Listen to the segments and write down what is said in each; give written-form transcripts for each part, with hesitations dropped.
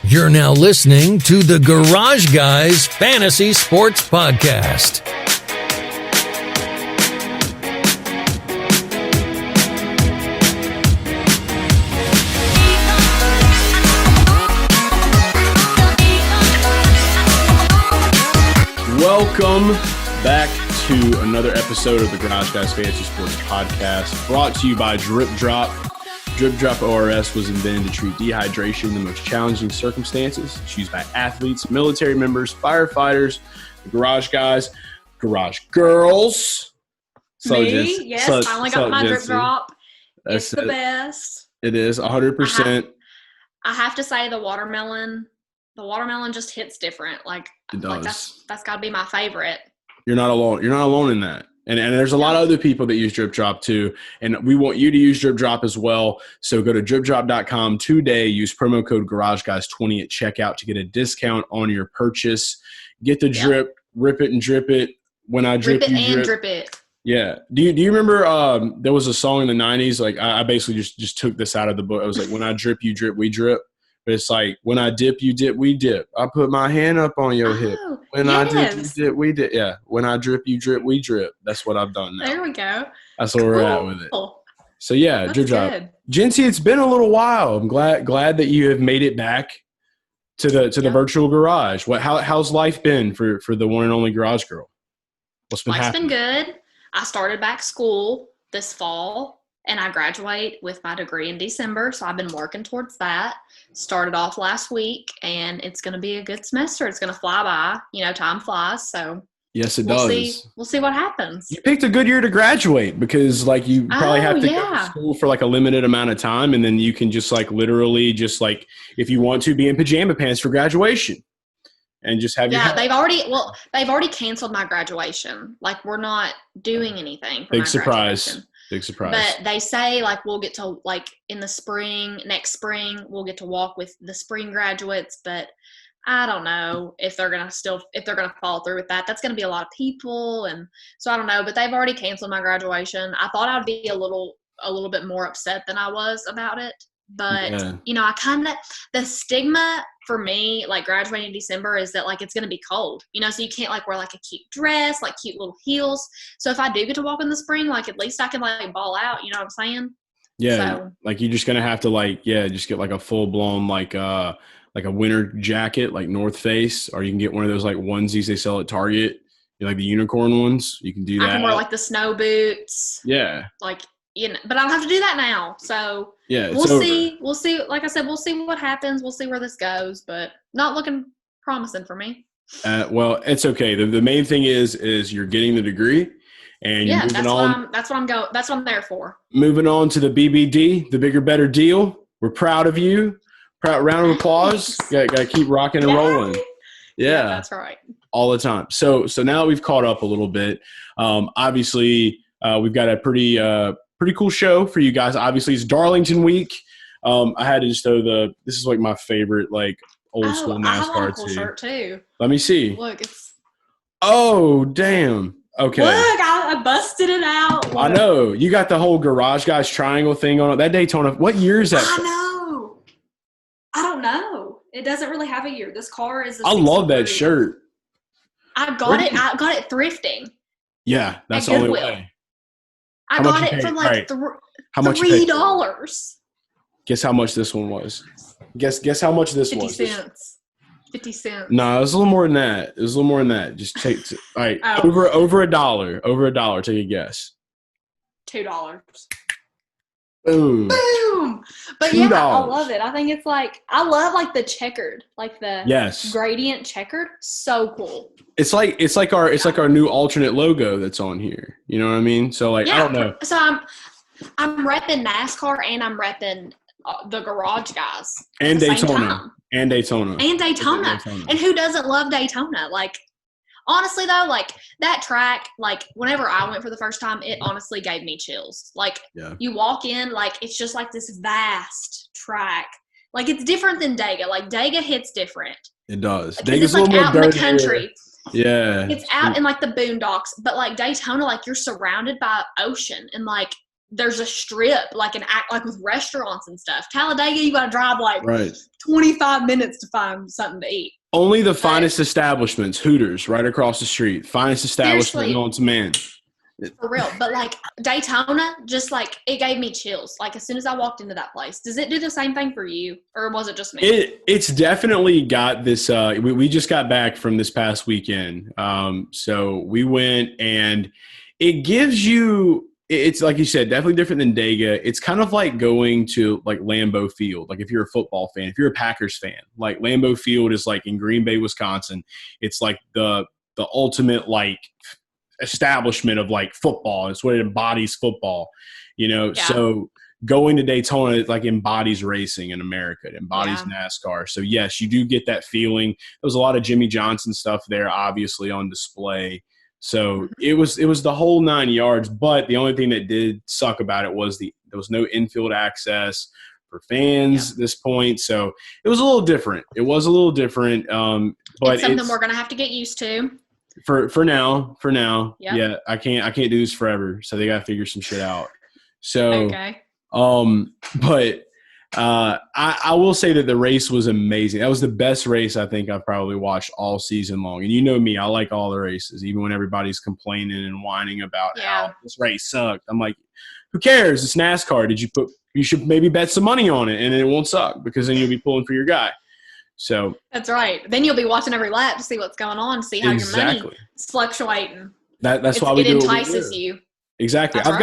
You're now listening to the Garage Guys Fantasy Sports Podcast. Welcome back to another episode of the Garage Guys Fantasy Sports Podcast, brought to you by Drip Drop. Drip Drop ORS was invented to treat dehydration in the most challenging circumstances. It's used by athletes, military members, firefighters, garage guys, garage girls. Me? Yes, I only got my Drip Drop. It's the best. It is 100%. I have to say the watermelon just hits different. It does. That's got to be my favorite. You're not alone. You're not alone in that. And there's a lot of other people that use Drip Drop too. And we want you to use Drip Drop as well. So go to dripdrop.com today. Use promo code GarageGuys20 at checkout to get a discount on your purchase. Get the drip, rip it and drip it. When I drip, you drip it. Yeah. Do you remember there was a song in the 90s? Like I basically just took this out of the book. I was like, when I drip, you drip, we drip. But it's like, when I dip, you dip, we dip. I put my hand up on your hip. When I dip, you dip, we dip. Yeah. When I drip, you drip, we drip. That's what I've done now. There we go. That's where we're at with it. So, yeah, Drip Drop. Jinsey, it's been a little while. I'm glad that you have made it back to the virtual garage. How's life been for the one and only garage girl? What's been happening? Life's been good. I started back school this fall. And I graduate with my degree in December, so I've been working towards that. Started off last week, and it's going to be a good semester. It's going to fly by. You know, time flies, so yes, it does. We'll see what happens. You picked a good year to graduate because, you probably have to go to school for a limited amount of time, and then you can just literally if you want to, be in pajama pants for graduation. And just have they've already canceled my graduation. We're not doing anything for Big my surprise. graduation. Big surprise. But they say we'll get to in the spring, next spring, we'll get to walk with the spring graduates, but I don't know if they're going to follow through with that. That's going to be a lot of people, and so I don't know, but they've already canceled my graduation. I thought I'd be a little bit more upset than I was about it. But, the stigma for me, graduating in December is that, it's going to be cold, so you can't, wear, a cute dress, cute little heels. So if I do get to walk in the spring, at least I can, ball out, you know what I'm saying? Yeah, so, you're just going to have to, just get, a full-blown, a winter jacket, North Face, or you can get one of those, onesies they sell at Target, the unicorn ones. You can do that. I can wear, the snow boots. Yeah. But I don't have to do that now. So yeah, we'll see. We'll see. Like I said, we'll see what happens. We'll see where this goes, but not looking promising for me. Well, it's okay. The main thing is you're getting the degree, and you're moving on. That's what I'm there for. Moving on to the BBD, the bigger, better deal. We're proud of you. Proud round of applause. Got to keep rocking and rolling. Yeah, that's right. All the time. So now that we've caught up a little bit, obviously we've got a pretty cool show for you guys. Obviously, it's Darlington week. I had to just throw this is my favorite old school NASCAR I have a cool shirt too. Let me see. Look, it's. Oh damn! Okay. Look, I busted it out. Look. I know you got the whole Garage Guys triangle thing on it. That Daytona. What year is that? I know. I don't know. It doesn't really have a year. This car is. I love that shirt. I got it thrifting. Yeah, that's the only way. I got it for $3. Guess how much this one was. Guess how much this 50 was. 50 cents. 50 cents. No, it was a little more than that. Just take all right. Over $1. Over $1. Take a guess. $2. Boom. But $2. yeah, I love it. I think it's I love the checkered, the gradient checkered. So cool. It's like our new alternate logo that's on here. You know what I mean? So I don't know. So I'm repping NASCAR and I'm repping the Garage Guys and Daytona. And Daytona. And who doesn't love Daytona? Honestly though, that track, whenever I went for the first time, it honestly gave me chills. You walk in, it's just this vast track. It's different than Dega. Dega hits different. It does. Dega's out in the country. Yeah. It's out in the boondocks, but Daytona, you're surrounded by ocean and there's a strip, like with restaurants and stuff. Talladega, you got to drive like Right. 25 minutes to find something to eat. Only the finest establishments, Hooters, right across the street. Finest establishment known to man. For real. But like Daytona, just like it gave me chills. Like as soon as I walked into that place. Does it do the same thing for you, or was it just me? It's definitely got this. We just got back from this past weekend. So we went, and it gives you. It's like you said, definitely different than Dega. It's kind of like going to like Lambeau Field. Like if you're a football fan, if you're a Packers fan, like Lambeau Field is like in Green Bay, Wisconsin. It's like the ultimate like establishment of like football. It's what it embodies football, Yeah. So going to Daytona, it like embodies racing in America. It embodies NASCAR. So yes, you do get that feeling. There was a lot of Jimmy Johnson stuff there, obviously on display. So it was the whole 9 yards, but the only thing that did suck about it was there was no infield access for fans at this point. So it was a little different. It was a little different. But it's something we're gonna have to get used to. For now. Yep. Yeah, I can't do this forever. So they gotta figure some shit out. So okay. But I will say that the race was amazing. That was the best race I think I've probably watched all season long. And you know me, I like all the races, even when everybody's complaining and whining about how this race sucked. I'm like, who cares? It's NASCAR. You should maybe bet some money on it, and it won't suck because then you'll be pulling for your guy. So that's right. Then you'll be watching every lap to see what's going on, see how your money is fluctuating. That's why we do it. Entices you. Exactly. I've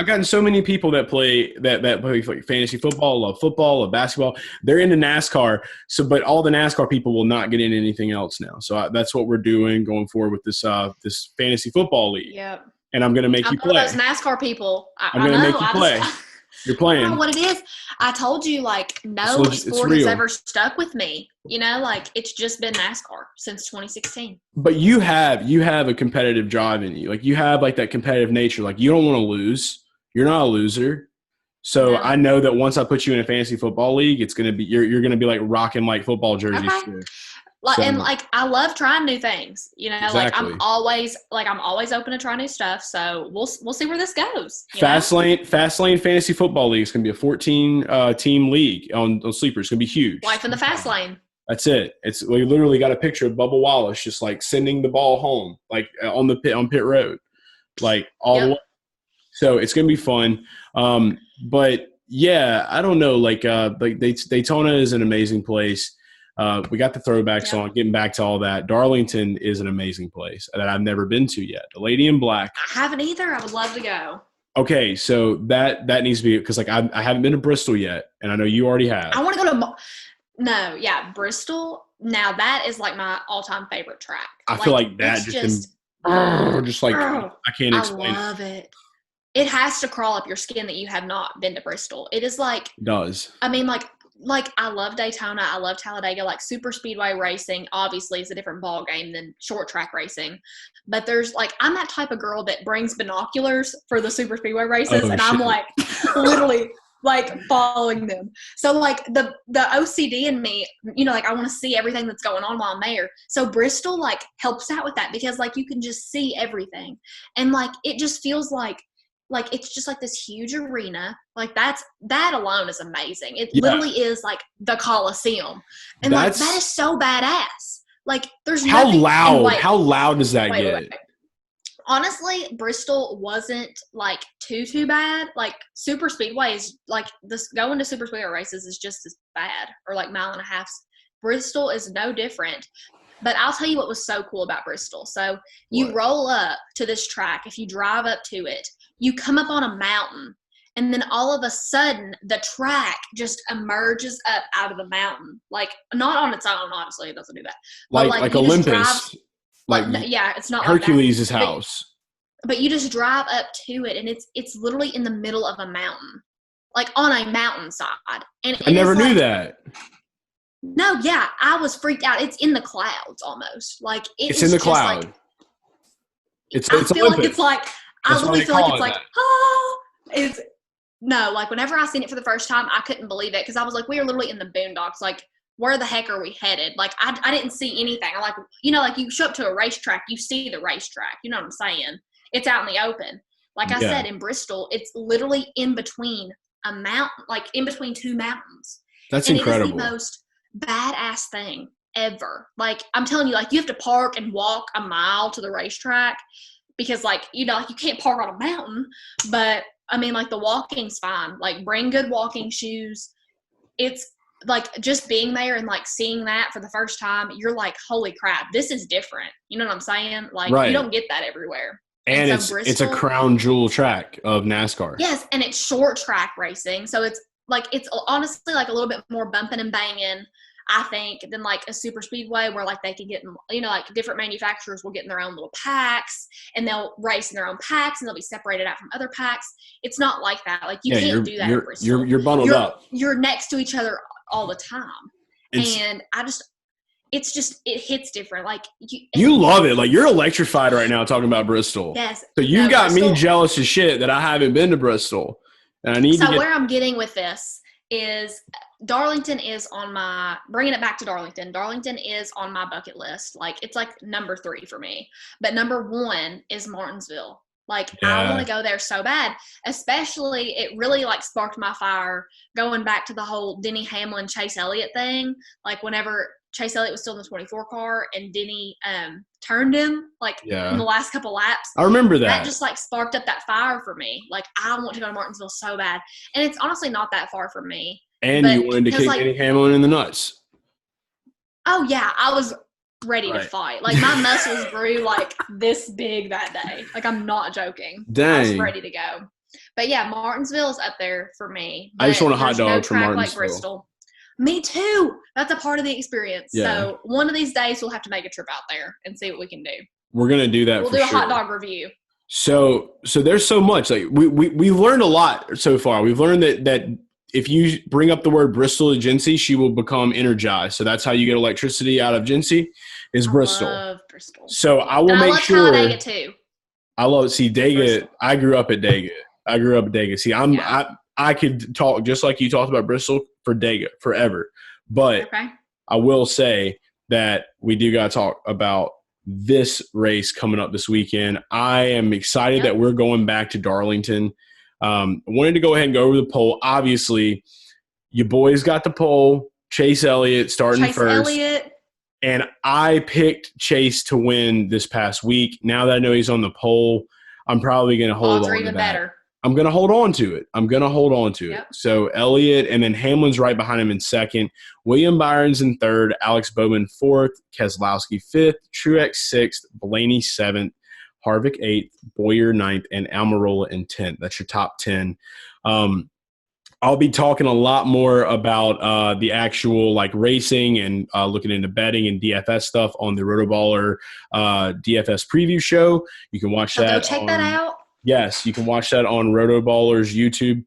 gotten so many people that play like fantasy football, love basketball. They're into NASCAR. But all the NASCAR people will not get into anything else now. So that's what we're doing going forward with this this fantasy football league. Yep. And I'm going to make you play. Those NASCAR people. I'm going to make you play. You're playing. I don't know what it is. I told you, like, no sport has ever stuck with me. Like it's just been NASCAR since 2016. But you have a competitive drive in you. Like you have like that competitive nature. Like you don't want to lose. You're not a loser. So I know that once I put you in a fantasy football league, it's gonna be you're gonna be like rocking like football jerseys. Okay. And like I love trying new things. Exactly. Like I'm always open to try new stuff. So we'll see where this goes. Fast Lane Fantasy Football League is gonna be a 14 team league on Sleeper. It's gonna be huge. Life in the fast lane. That's it. We literally got a picture of Bubba Wallace just like sending the ball home, like on pit road, like all the way. So it's gonna be fun. But yeah, I don't know. Like Daytona is an amazing place. We got the throwbacks on. Getting back to all that, Darlington is an amazing place that I've never been to yet. The Lady in Black. I haven't either. I would love to go. Okay, so that needs to be because like I haven't been to Bristol yet, and I know you already have. I want to go to. No, Bristol. Now that is like my all-time favorite track. I feel like that just like I can't explain. I love it. It has to crawl up your skin that you have not been to Bristol. It is like it does. I mean, like I love Daytona. I love Talladega. Like super speedway racing, obviously, is a different ball game than short track racing. But there's like I'm that type of girl that brings binoculars for the super speedway races, and I'm like literally. Like following them. So like the OCD in me, like I want to see everything that's going on while I'm there. So Bristol like helps out with that because like you can just see everything. And like it just feels like it's just like this huge arena. Like that alone is amazing. It literally is like the Coliseum. And like that is so badass. Like there's how loud does that get? Wait. Honestly, Bristol wasn't like too bad. Like super speedway is like this going to super speedway races is just as bad, or like mile and a half. Bristol is no different. But I'll tell you what was so cool about Bristol. So you roll up to this track. If you drive up to it, you come up on a mountain, and then all of a sudden the track just emerges up out of the mountain. Like not on its own, obviously it doesn't do that. But like Olympus. It's not Hercules' like house. But you just drive up to it, and it's literally in the middle of a mountain, like on a mountainside. And I never knew that. No, I was freaked out. It's in the clouds almost. Like it's in the cloud. Like, it's I feel Olympic. like it's like I literally feel like it's like it's no. Like whenever I seen it for the first time, I couldn't believe it because I was like, we are literally in the boondocks. Like where the heck are we headed? Like I didn't see anything. I like like you show up to a racetrack, you see the racetrack. You know what I'm saying? It's out in the open. Like I said, in Bristol, it's literally in between a mountain, like in between two mountains. That's and incredible. It is the most badass thing ever. Like, I'm telling you, like, you have to park and walk a mile to the racetrack because, like, you know, like, you can't park on a mountain. But, I mean, like, the walking's fine. Like, bring good walking shoes. It's, like, just being there and, like, seeing that for the first time, you're like, holy crap, this is different. You know what I'm saying? Like, you don't get that everywhere. And so it's a crown jewel track of NASCAR. Yes, and it's short track racing. So it's honestly like a little bit more bumping and banging, I think, than like a super speedway where like they can get in, you know, like different manufacturers will get in their own little packs and they'll race in their own packs and they'll be separated out from other packs. It's not like that. Like you can't do that. You're bundled up. You're next to each other all the time. And it hits different. Like you love it. Like you're electrified right now talking about Bristol. Yes. So you got Bristol, me jealous as shit that I haven't been to Bristol. And I need to where I'm getting with this is Darlington is on my – bringing it back to Darlington. Darlington is on my bucket list. Like it's like number 3 for me. But number 1 is Martinsville. Like I want to go there so bad. Especially it really like sparked my fire going back to the whole Denny Hamlin, Chase Elliott thing. Like whenever – Chase Elliott was still in the 24 car and Denny turned him in the last couple laps. I remember that. That just like sparked up that fire for me. Like I want to go to Martinsville so bad. And it's honestly not that far from me. And you wanted to kick Denny Hamlin in the nuts. Oh yeah. I was ready to fight. Like my muscles grew like this big that day. Like I'm not joking. Dang. I was ready to go. But yeah, Martinsville is up there for me. I just want a hot dog from Martinsville. Like Bristol. Me too. That's a part of the experience. Yeah. So one of these days we'll have to make a trip out there and see what we can do. We're gonna do that. We'll do a hot dog review. So there's so much. Like we've learned a lot so far. We've learned that if you bring up the word Bristol to Jinsey, she will become energized. So that's how you get electricity out of Jinsey is Bristol. I love Bristol. So I will make sure. I love Talladega too. I love Dega. Bristol. I grew up at Dega. See, I could talk just like you talked about Bristol for Dega forever. But I will say that we do got to talk about this race coming up this weekend. I am excited that we're going back to Darlington. I wanted to go ahead and go over the poll. Obviously, your boys got the poll. Chase Elliott starting first. And I picked Chase to win this past week. Now that I know he's on the poll, I'm probably going to hold on to that. Better. I'm going to hold on to it. Yep. So Elliott, and then Hamlin's right behind him in second. William Byron's in third. Alex Bowman fourth. Keselowski fifth. Truex sixth. Blaney seventh. Harvick eighth. Boyer ninth. And Almirola in 10th. That's your top 10. I'll be talking a lot more about the actual like racing and looking into betting and DFS stuff on the Rotoballer DFS preview show. You can watch that. Go check that out. Yes, you can watch that on Rotoballer's YouTube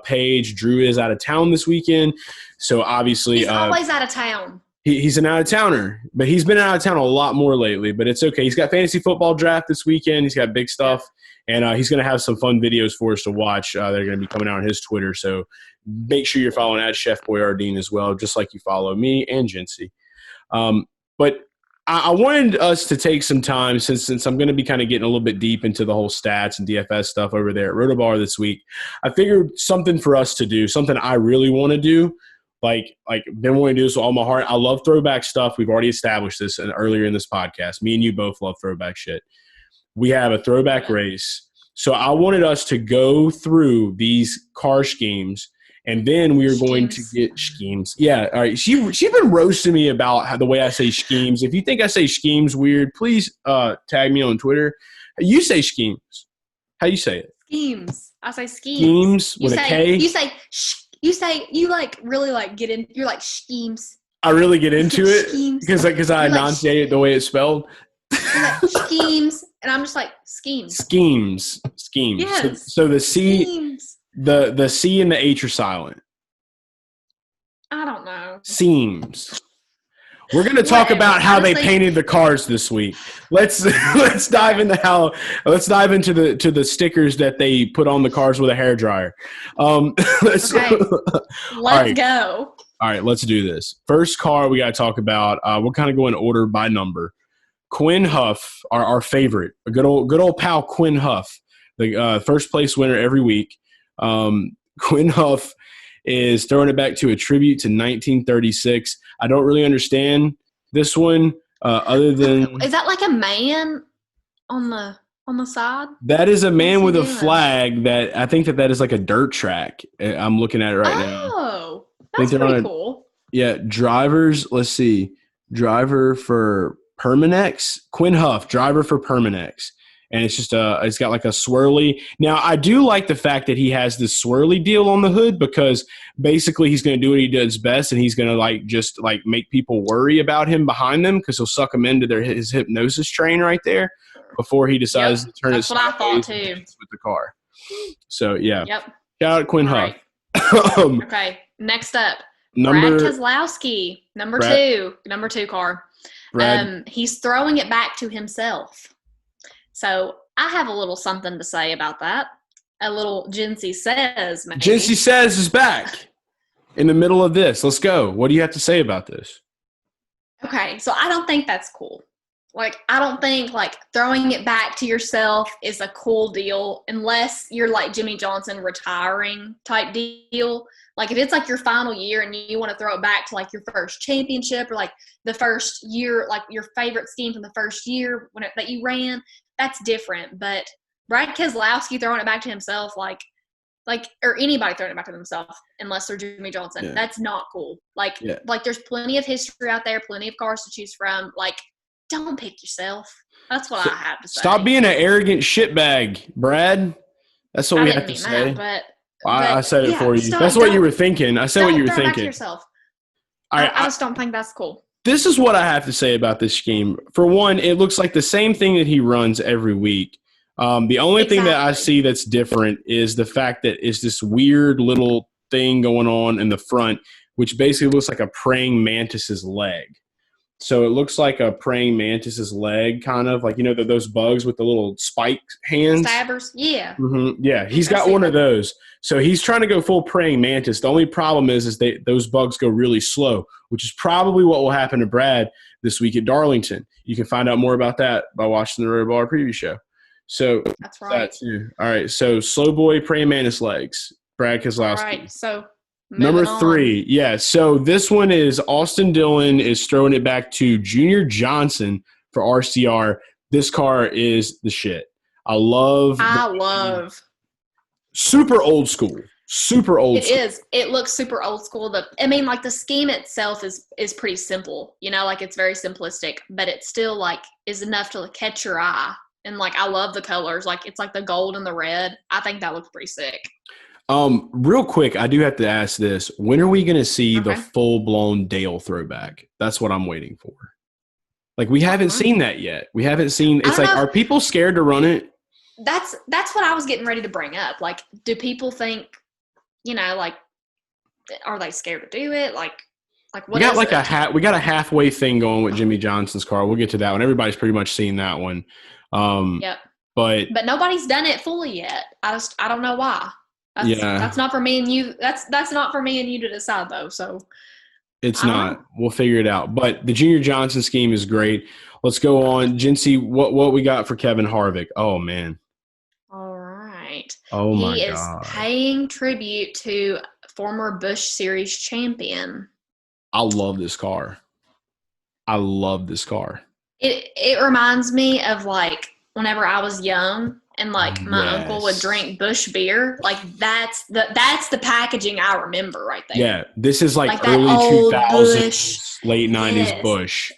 page. Drew is out of town this weekend, so obviously he's always out of town. He's an out-of-towner, but he's been out of town a lot more lately, but it's okay. He's got fantasy football draft this weekend. He's got big stuff, and he's going to have some fun videos for us to watch. They're going to be coming out on his Twitter, so make sure you're following at Chef Boyardeen as well, just like you follow me and Jinsey. But I wanted us to take some time, since I'm going to be kind of getting a little bit deep into the whole stats and DFS stuff over there at Rotoballer this week. I figured something for us to do, something I really want to do, like been wanting to do this with all my heart. I love throwback stuff. We've already established this earlier in this podcast. Me and you both love throwback shit. We have a throwback race. So I wanted us to go through these car schemes, and then we are going to get schemes. Yeah, all right. She's been roasting me about the way I say schemes. If you think I say schemes weird, please tag me on Twitter. You say schemes. How you say it? Schemes. I say schemes. Schemes with a K. You like really like get in. You're like schemes. I really get into it because I enunciate it the way it's spelled. Like schemes, and I'm just like schemes. Schemes. Yes. So the C. Schemes. The C and the H are silent. I don't know. Seems. We're going to talk about how they painted the cars this week. Let's dive into the stickers that they put on the cars with a hairdryer. Let's go. All right, let's do this. First car we got to talk about. We'll kind of go in order by number. Quinn Huff, our favorite, a good old pal Quinn Huff, the first place winner every week. Quinn Huff is throwing it back to a tribute to 1936. I don't really understand this one other than is that like a man on the side? that is a man with a doing? flag that I think that is like a dirt track. I'm looking at it right now. Oh, that's pretty cool. Yeah, drivers. Let's see. Driver for Permanex, Quinn Huff, driver for Permanex. And it's just it's got like a swirly. Now, I do like the fact that he has this swirly deal on the hood because basically he's going to do what he does best, and he's going to just make people worry about him behind them because he'll suck them into his hypnosis train right there before he decides to turn his sideways with the car. So yeah, yep. Shout out Quinn Huff. Right. Okay, next up, Brad Keselowski, number two car. He's throwing it back to himself. So I have a little something to say about that. A little Jinsey Says. Maybe. Jinsey Says is back in the middle of this. Let's go. What do you have to say about this? Okay, so I don't think that's cool. I don't think throwing it back to yourself is a cool deal unless you're like Jimmy Johnson retiring type deal. If it's your final year and you want to throw it back to your first championship or the first year, your favorite scheme from the first year that you ran, that's different. But Brad Keselowski throwing it back to himself, or anybody throwing it back to themselves, unless they're Jimmy Johnson, that's not cool. There's plenty of history out there, plenty of cars to choose from. Don't pick yourself. That's what I have to say. Stop being an arrogant shitbag, Brad. That's what we have to say. I said it for you. That's what you were thinking. I said what you were thinking. Back to yourself. I just don't think that's cool. This is what I have to say about this scheme. For one, it looks like the same thing that he runs every week. The only thing that I see that's different is the fact that it's this weird little thing going on in the front, which basically looks like a praying mantis's leg. So it looks like a praying mantis's leg, kind of those bugs with the little spike hands. Stabbers, yeah. Mm-hmm. Yeah, he's got one of those. So he's trying to go full praying mantis. The only problem is those bugs go really slow, which is probably what will happen to Brad this week at Darlington. You can find out more about that by watching the Rotoballer preview show. So that's right. All right. So slow boy praying mantis legs, Brad Keselowski. All right. So number 3. Yeah. So this one is Austin Dillon is throwing it back to Junior Johnson for RCR. This car is the shit. I love. Super old school. Super old school. It is. It looks super old school. The scheme itself is pretty simple. It's very simplistic, but it still is enough to catch your eye. And I love the colors. It's the gold and the red. I think that looks pretty sick. Real quick, I do have to ask this. When are we going to see the full-blown Dale throwback? That's what I'm waiting for. We haven't seen that yet. We haven't seen – it's are people scared to run it? That's what I was getting ready to bring up. Do people think, are they scared to do it? What we got we got a halfway thing going with Jimmy Johnson's car. We'll get to that one. Everybody's pretty much seen that one. Yep. But nobody's done it fully yet. I don't know why. That's not for me and you. That's not for me and you to decide though. So it's not. We'll figure it out. But the Junior Johnson scheme is great. Let's go on. Jinsey, what we got for Kevin Harvick? Oh man. All right. Oh my God. He is paying tribute to former Busch Series champion. I love this car. It reminds me of whenever I was young and my uncle would drink Busch beer. That's the packaging I remember right there. Yeah, this is early 2000s, late 90s Busch.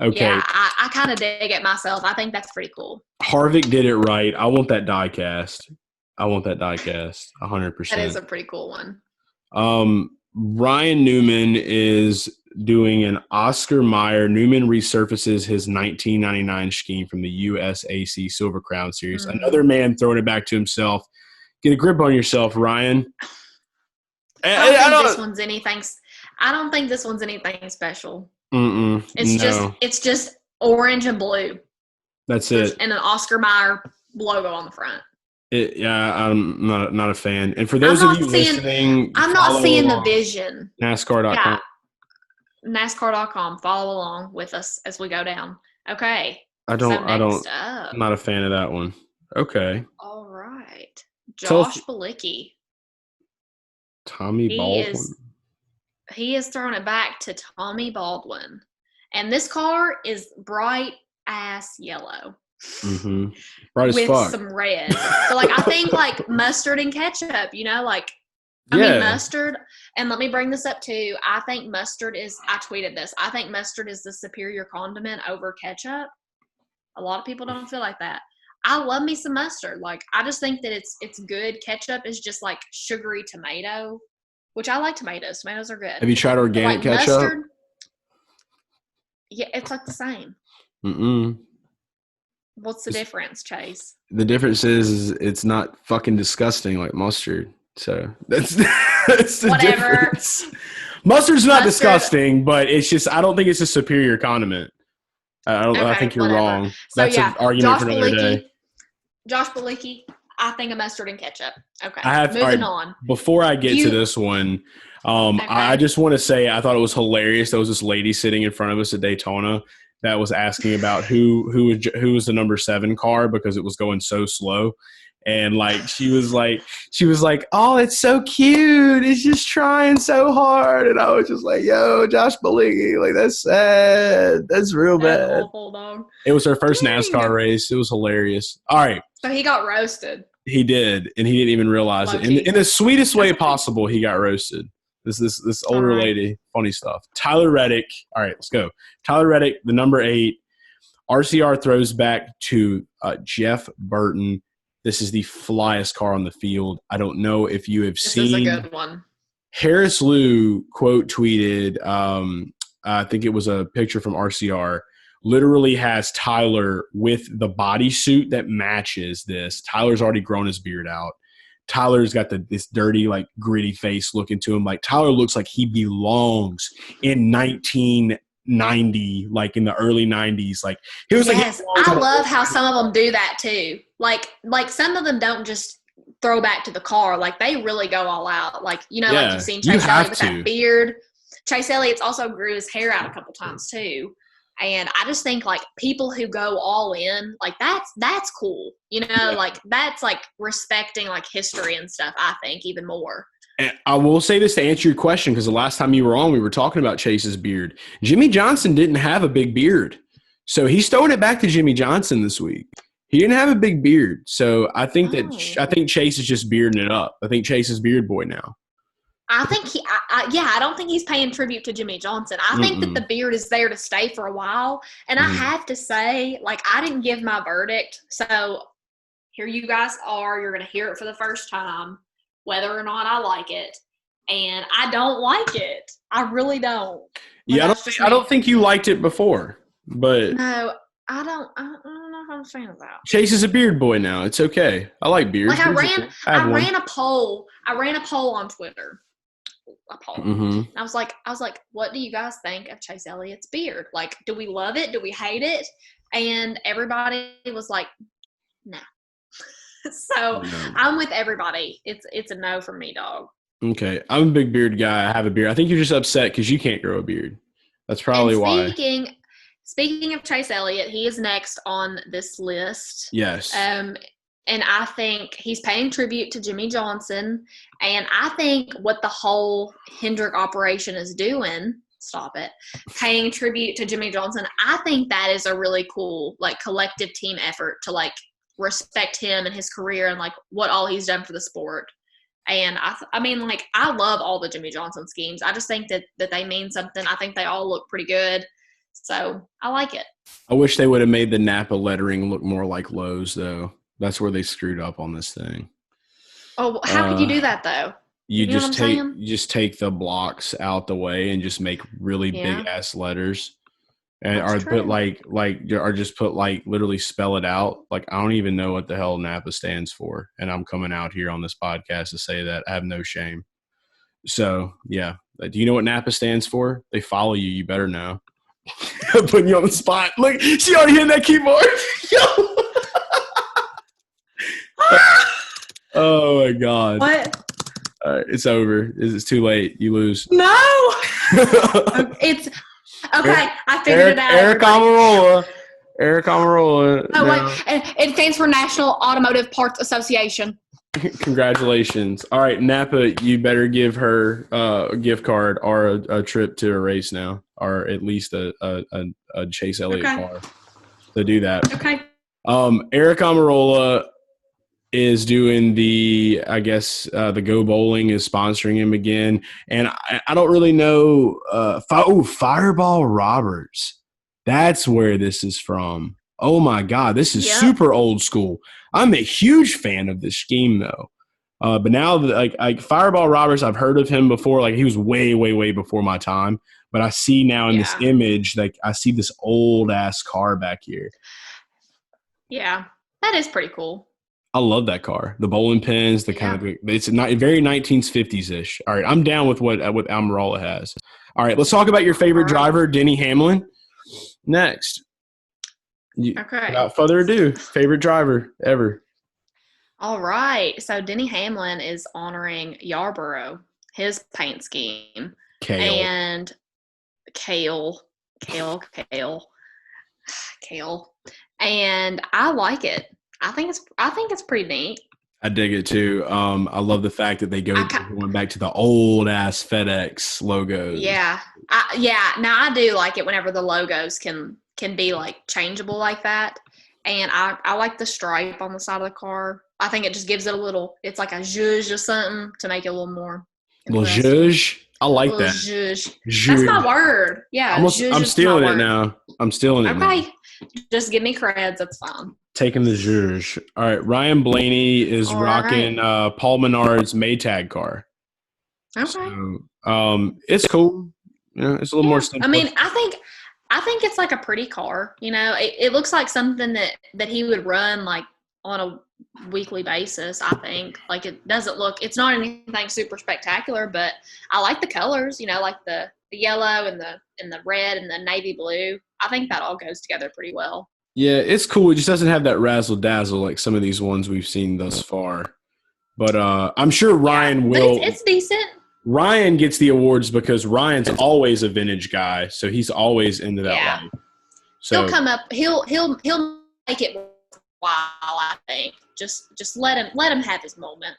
Okay. Yeah, I kind of dig it myself. I think that's pretty cool. Harvick did it right. I want that die cast. 100%. That is a pretty cool one. Ryan Newman is doing an Oscar Mayer. Newman resurfaces his 1999 scheme from the USAC Silver Crown Series. Mm-hmm. Another man throwing it back to himself. Get a grip on yourself, Ryan. I don't think this one's anything special. It's just orange and blue. That's it. And an Oscar Mayer logo on the front. I'm not a fan. And for those of you listening, I'm not seeing the vision. NASCAR.com. Yeah. NASCAR.com. Follow along with us as we go down. Okay. I'm not a fan of that one. Okay. All right. Josh Bilicki. Tommy Baldwin. He is throwing it back to Tommy Baldwin. And this car is bright ass yellow. Mm-hmm. Bright as with fuck. some red. So like I think like mustard and ketchup, you know, like I mean mustard, and let me bring this up too. I think mustard is I tweeted this. I think mustard is the superior condiment over ketchup. A lot of people don't feel like that. I love me some mustard. Like I just think that it's good. Ketchup is just like sugary tomato, which I like tomatoes. Tomatoes are good. Have you tried organic ketchup? Mustard, yeah, it's like the same. Mm-mm. What's the difference, Chase? The difference is it's not fucking disgusting like mustard. So that's the difference. Mustard's not disgusting, but it's just I don't think it's a superior condiment. I think you're wrong. So that's an argument for another day. Josh Bilicki, I think of mustard and ketchup. Okay, moving on. Before I get to this one, I just want to say I thought it was hilarious. There was this lady sitting in front of us at Daytona that was asking about who was the number 7 car because it was going so slow. And like she was like, oh, it's so cute. It's just trying so hard. And I was just like, yo, Josh Bilicki, like that's sad. That's real bad. It was her first NASCAR race. It was hilarious. All right. So he got roasted. He did, and he didn't even realize it. In the sweetest way possible, he got roasted. This older lady, funny stuff. Tyler Reddick. All right, let's go. Tyler Reddick, the number 8. RCR throws back to Jeff Burton. This is the flyest car on the field. I don't know if you have seen. This is a good one. Harris Liu quote tweeted, I think it was a picture from RCR, literally has Tyler with the bodysuit that matches this. Tyler's already grown his beard out. Tyler's got this dirty, like, gritty face looking to him. Like, Tyler looks like he belongs in 1990, like in the early 90s. Like, he was I love how some of them do that too. Like some of them don't just throw back to the car. Like, they really go all out. Like, you know, like you've seen Chase Elliott with that beard. Chase Elliott's also grew his hair out a couple times too. And I just think, like, people who go all in, like, that's cool. You know, like, that's, like, respecting, like, history and stuff, I think, even more. And I will say this to answer your question, because the last time you were on, we were talking about Chase's beard. Jimmy Johnson didn't have a big beard. So he's throwing it back to Jimmy Johnson this week. He didn't have a big beard. So I think I think Chase is just bearding it up. I think Chase is beard boy now. I think I don't think he's paying tribute to Jimmy Johnson. I think that the beard is there to stay for a while. And I have to say, like, I didn't give my verdict. So here you guys are. You're going to hear it for the first time, whether or not I like it. And I don't like it. I really don't. Yeah, I don't think you liked it before. But no, I don't know if I'm a fan of that. Chase is a beard boy now. It's okay. I like beards. Like, I ran a poll. I ran a poll on Twitter. And I was like, what do you guys think of Chase Elliott's beard? Like, do we love it? Do we hate it? And everybody was like, no. So I'm with everybody. It's a no from me, dog. Okay. I'm a big beard guy. I have a beard. I think you're just upset because you can't grow a beard. That's probably why. Speaking of Chase Elliott, he is next on this list. Yes. And I think he's paying tribute to Jimmy Johnson. And I think what the whole Hendrick operation is doing, paying tribute to Jimmy Johnson, I think that is a really cool, like, collective team effort to, like, respect him and his career and, like, what all he's done for the sport. And I mean, like, I love all the Jimmy Johnson schemes. I just think that they mean something. I think they all look pretty good. So I like it. I wish they would have made the Napa lettering look more like Lowe's, though. That's where they screwed up on this thing. Oh, how could you do that though? You just take the blocks out the way and just make really big ass letters, and just put like literally spell it out. Like, I don't even know what the hell Napa stands for, and I'm coming out here on this podcast to say that I have no shame. So yeah, do you know what Napa stands for? They follow you. You better know. Putting you on the spot. Look, she already hit that keyboard. Yo. Oh my God! What? It's over. It's too late. You lose. No. It's okay. I figured it out. Eric Amarola. Eric Almirola. Oh, wait. It stands for National Automotive Parts Association. Congratulations. All right, Napa, you better give her a gift card or a trip to a race now, or at least a Chase Elliott car to do that. Okay. Eric Almirola is doing the Go Bowling is sponsoring him again. And I don't really know. Fireball Roberts. That's where this is from. Oh, my God. This is super old school. I'm a huge fan of this scheme, though. But now, like Fireball Roberts, I've heard of him before. Like, he was way, way, way before my time. But I see now in this image, like, I see this old-ass car back here. Yeah, that is pretty cool. I love that car. The bowling pins, it's not very 1950s-ish. All right, I'm down with what Almirola has. All right, let's talk about your favorite driver, Denny Hamlin. Next. Without further ado, favorite driver ever. All right, so Denny Hamlin is honoring Yarborough, his paint scheme. And Kale. And I like it. I think it's pretty neat. I dig it too. I love the fact that they going back to the old ass FedEx logos. Yeah. Now I do like it whenever the logos can be like changeable like that. And I like the stripe on the side of the car. I think it just gives it a little, it's like a zhuzh or something to make it a little more. Little zhuzh? I like that. Zhuzh. That's my word. Yeah. I'm stealing it now. I'm stealing it now. Just give me creds. That's fine. Taking the zhuzh. All right. Ryan Blaney is rocking Paul Menard's Maytag car. Okay. So, it's cool. It's a little more simple. I mean, I think it's like a pretty car. It looks like something that he would run like on a weekly basis. I think like it's not anything super spectacular, but I like the colors. Like the yellow and the red and the navy blue. I think that all goes together pretty well. Yeah, it's cool. It just doesn't have that razzle dazzle like some of these ones we've seen thus far. But I'm sure Ryan will. It's decent. Ryan gets the awards because Ryan's always a vintage guy, so he's always into that life. So he'll come up. He'll make it worthwhile. I think just let him have his moment.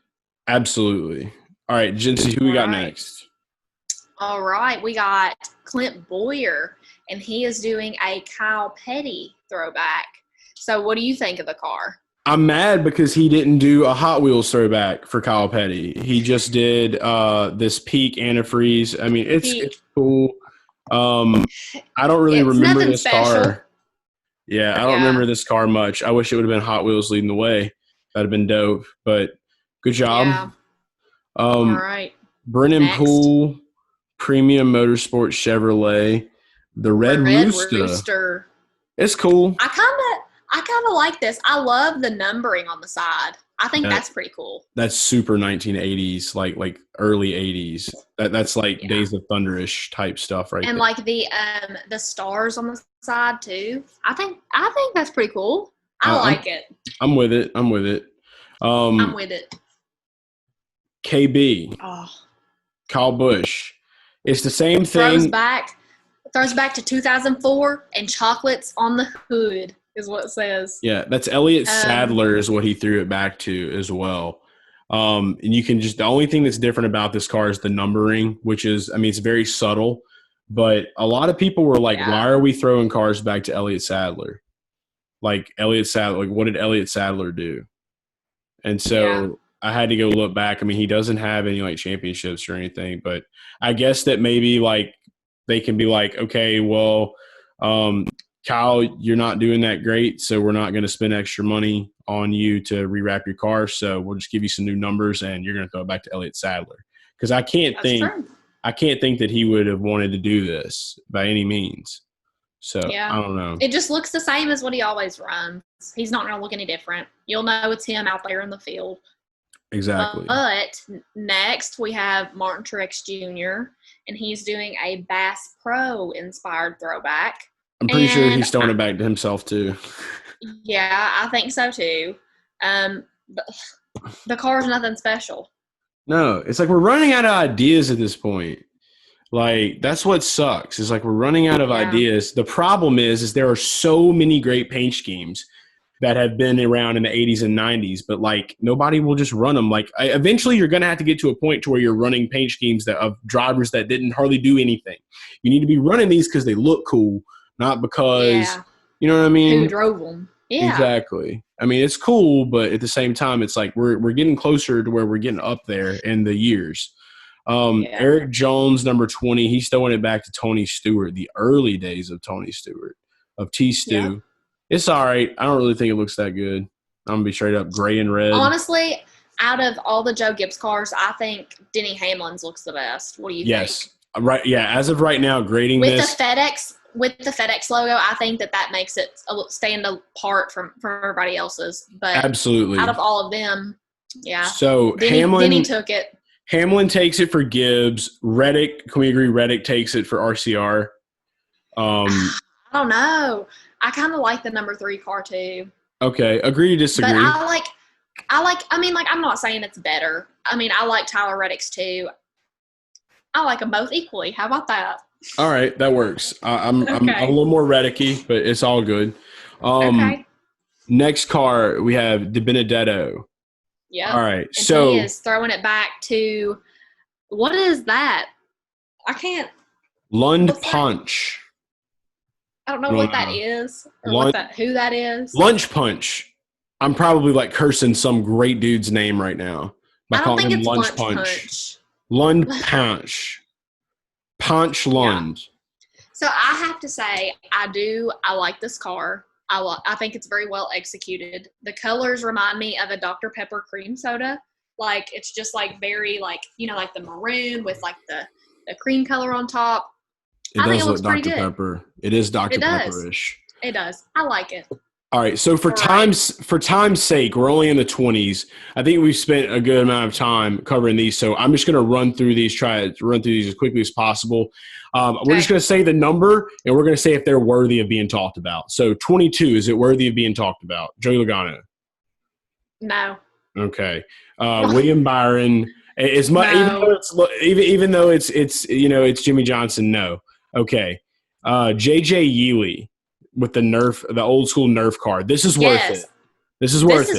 Absolutely. All right, Jinsey, who we got next? All right, we got Clint Boyer, and he is doing a Kyle Petty throwback. So what do you think of the car? I'm mad because he didn't do a Hot Wheels throwback for Kyle Petty. He just did this Peak antifreeze. I mean, it's cool. I don't really remember this car. Yeah, I don't remember this car much. I wish it would have been Hot Wheels leading the way. That'd have been dope. But good job. Yeah. All right. Brennan Poole, Premium Motorsports Chevrolet, the Red Rooster. It's cool. I kind of like this. I love the numbering on the side. I think that's pretty cool. That's super 1980s, like early 80s. That's like Days of Thunderish type stuff, right? And there. like the stars on the side too. I think that's pretty cool. I like it. I'm with it. I'm with it. KB. Oh. Kyle Busch. It's the same thing. Throws back to 2004 and chocolates on the hood is what it says. Yeah, that's Elliott Sadler is what he threw it back to as well. And you can the only thing that's different about this car is the numbering, which is, I mean, it's very subtle. But a lot of people were like, why are we throwing cars back to Elliott Sadler? Like what did Elliott Sadler do? And so I had to go look back. I mean, he doesn't have any like championships or anything, but I guess that maybe like they can be like, okay, well, Kyle, you're not doing that great, so we're not going to spend extra money on you to rewrap your car. So we'll just give you some new numbers, and you're going to throw it back to Elliott Sadler. Because I can't think that he would have wanted to do this by any means. So I don't know. It just looks the same as what he always runs. He's not going to look any different. You'll know it's him out there in the field. Exactly. But next we have Martin Trex Jr., and he's doing a Bass Pro inspired throwback. I'm pretty sure he's throwing it back to himself too. Yeah, I think so too. The car's nothing special. No, it's like we're running out of ideas at this point. Like, that's what sucks. It's like we're running out of ideas. The problem is there are so many great paint schemes that have been around in the 80s and 90s, but like nobody will just run them. Like eventually you're going to have to get to a point to where you're running paint schemes of drivers that didn't hardly do anything. You need to be running these because they look cool, not because, you know what I mean? Who drove them. Yeah. Exactly. I mean, it's cool, but at the same time, it's like we're getting closer to where we're getting up there in the years. Eric Jones, number 20, he's throwing it back to Tony Stewart, the early days of Tony Stewart, of T-Stew. Yeah. It's all right. I don't really think it looks that good. I'm going to be straight up gray and red. Honestly, out of all the Joe Gibbs cars, I think Denny Hamlin's looks the best. What do you think? Yes. Right. Yeah. As of right now, grading with this. With the FedEx logo, I think that makes it stand apart from everybody else's. But absolutely. Out of all of them, yeah. So Denny took it. Hamlin takes it for Gibbs. Reddick, can we agree Reddick takes it for RCR? I don't know. I kind of like the number 3 car too. Okay, agree to disagree. But I mean, I'm not saying it's better. I mean, I like Tyler Reddick's too. I like them both equally. How about that? All right, that works. I'm a little more Reddicky, but it's all good. Okay. Next car, we have De Benedetto. Yeah. All right, and so he is throwing it back to – what is that? I can't – Lund Punch. I don't know what that is or who that is. Lunch Punch. I'm probably like cursing some great dude's name right now by calling him Lunch Punch. Lund Punch. Punch Lund. Yeah. So I have to say I like this car. I think it's very well executed. The colors remind me of a Dr. Pepper cream soda. Like it's just like very like, you know, like the maroon with like the cream color on top. I think it looks Dr. Pepper. It is Dr. Pepper-ish. It does. I like it. All right. So for time's sake, we're only in the 20s. I think we've spent a good amount of time covering these. So I'm just going to run through these as quickly as possible. We're just going to say the number, and we're going to say if they're worthy of being talked about. So 22, is it worthy of being talked about? Joey Logano? No. Okay. William Byron. Even though it's you know it's Jimmy Johnson. No. Okay. JJ Yeely with the old school Nerf card. This is worth it. This is worth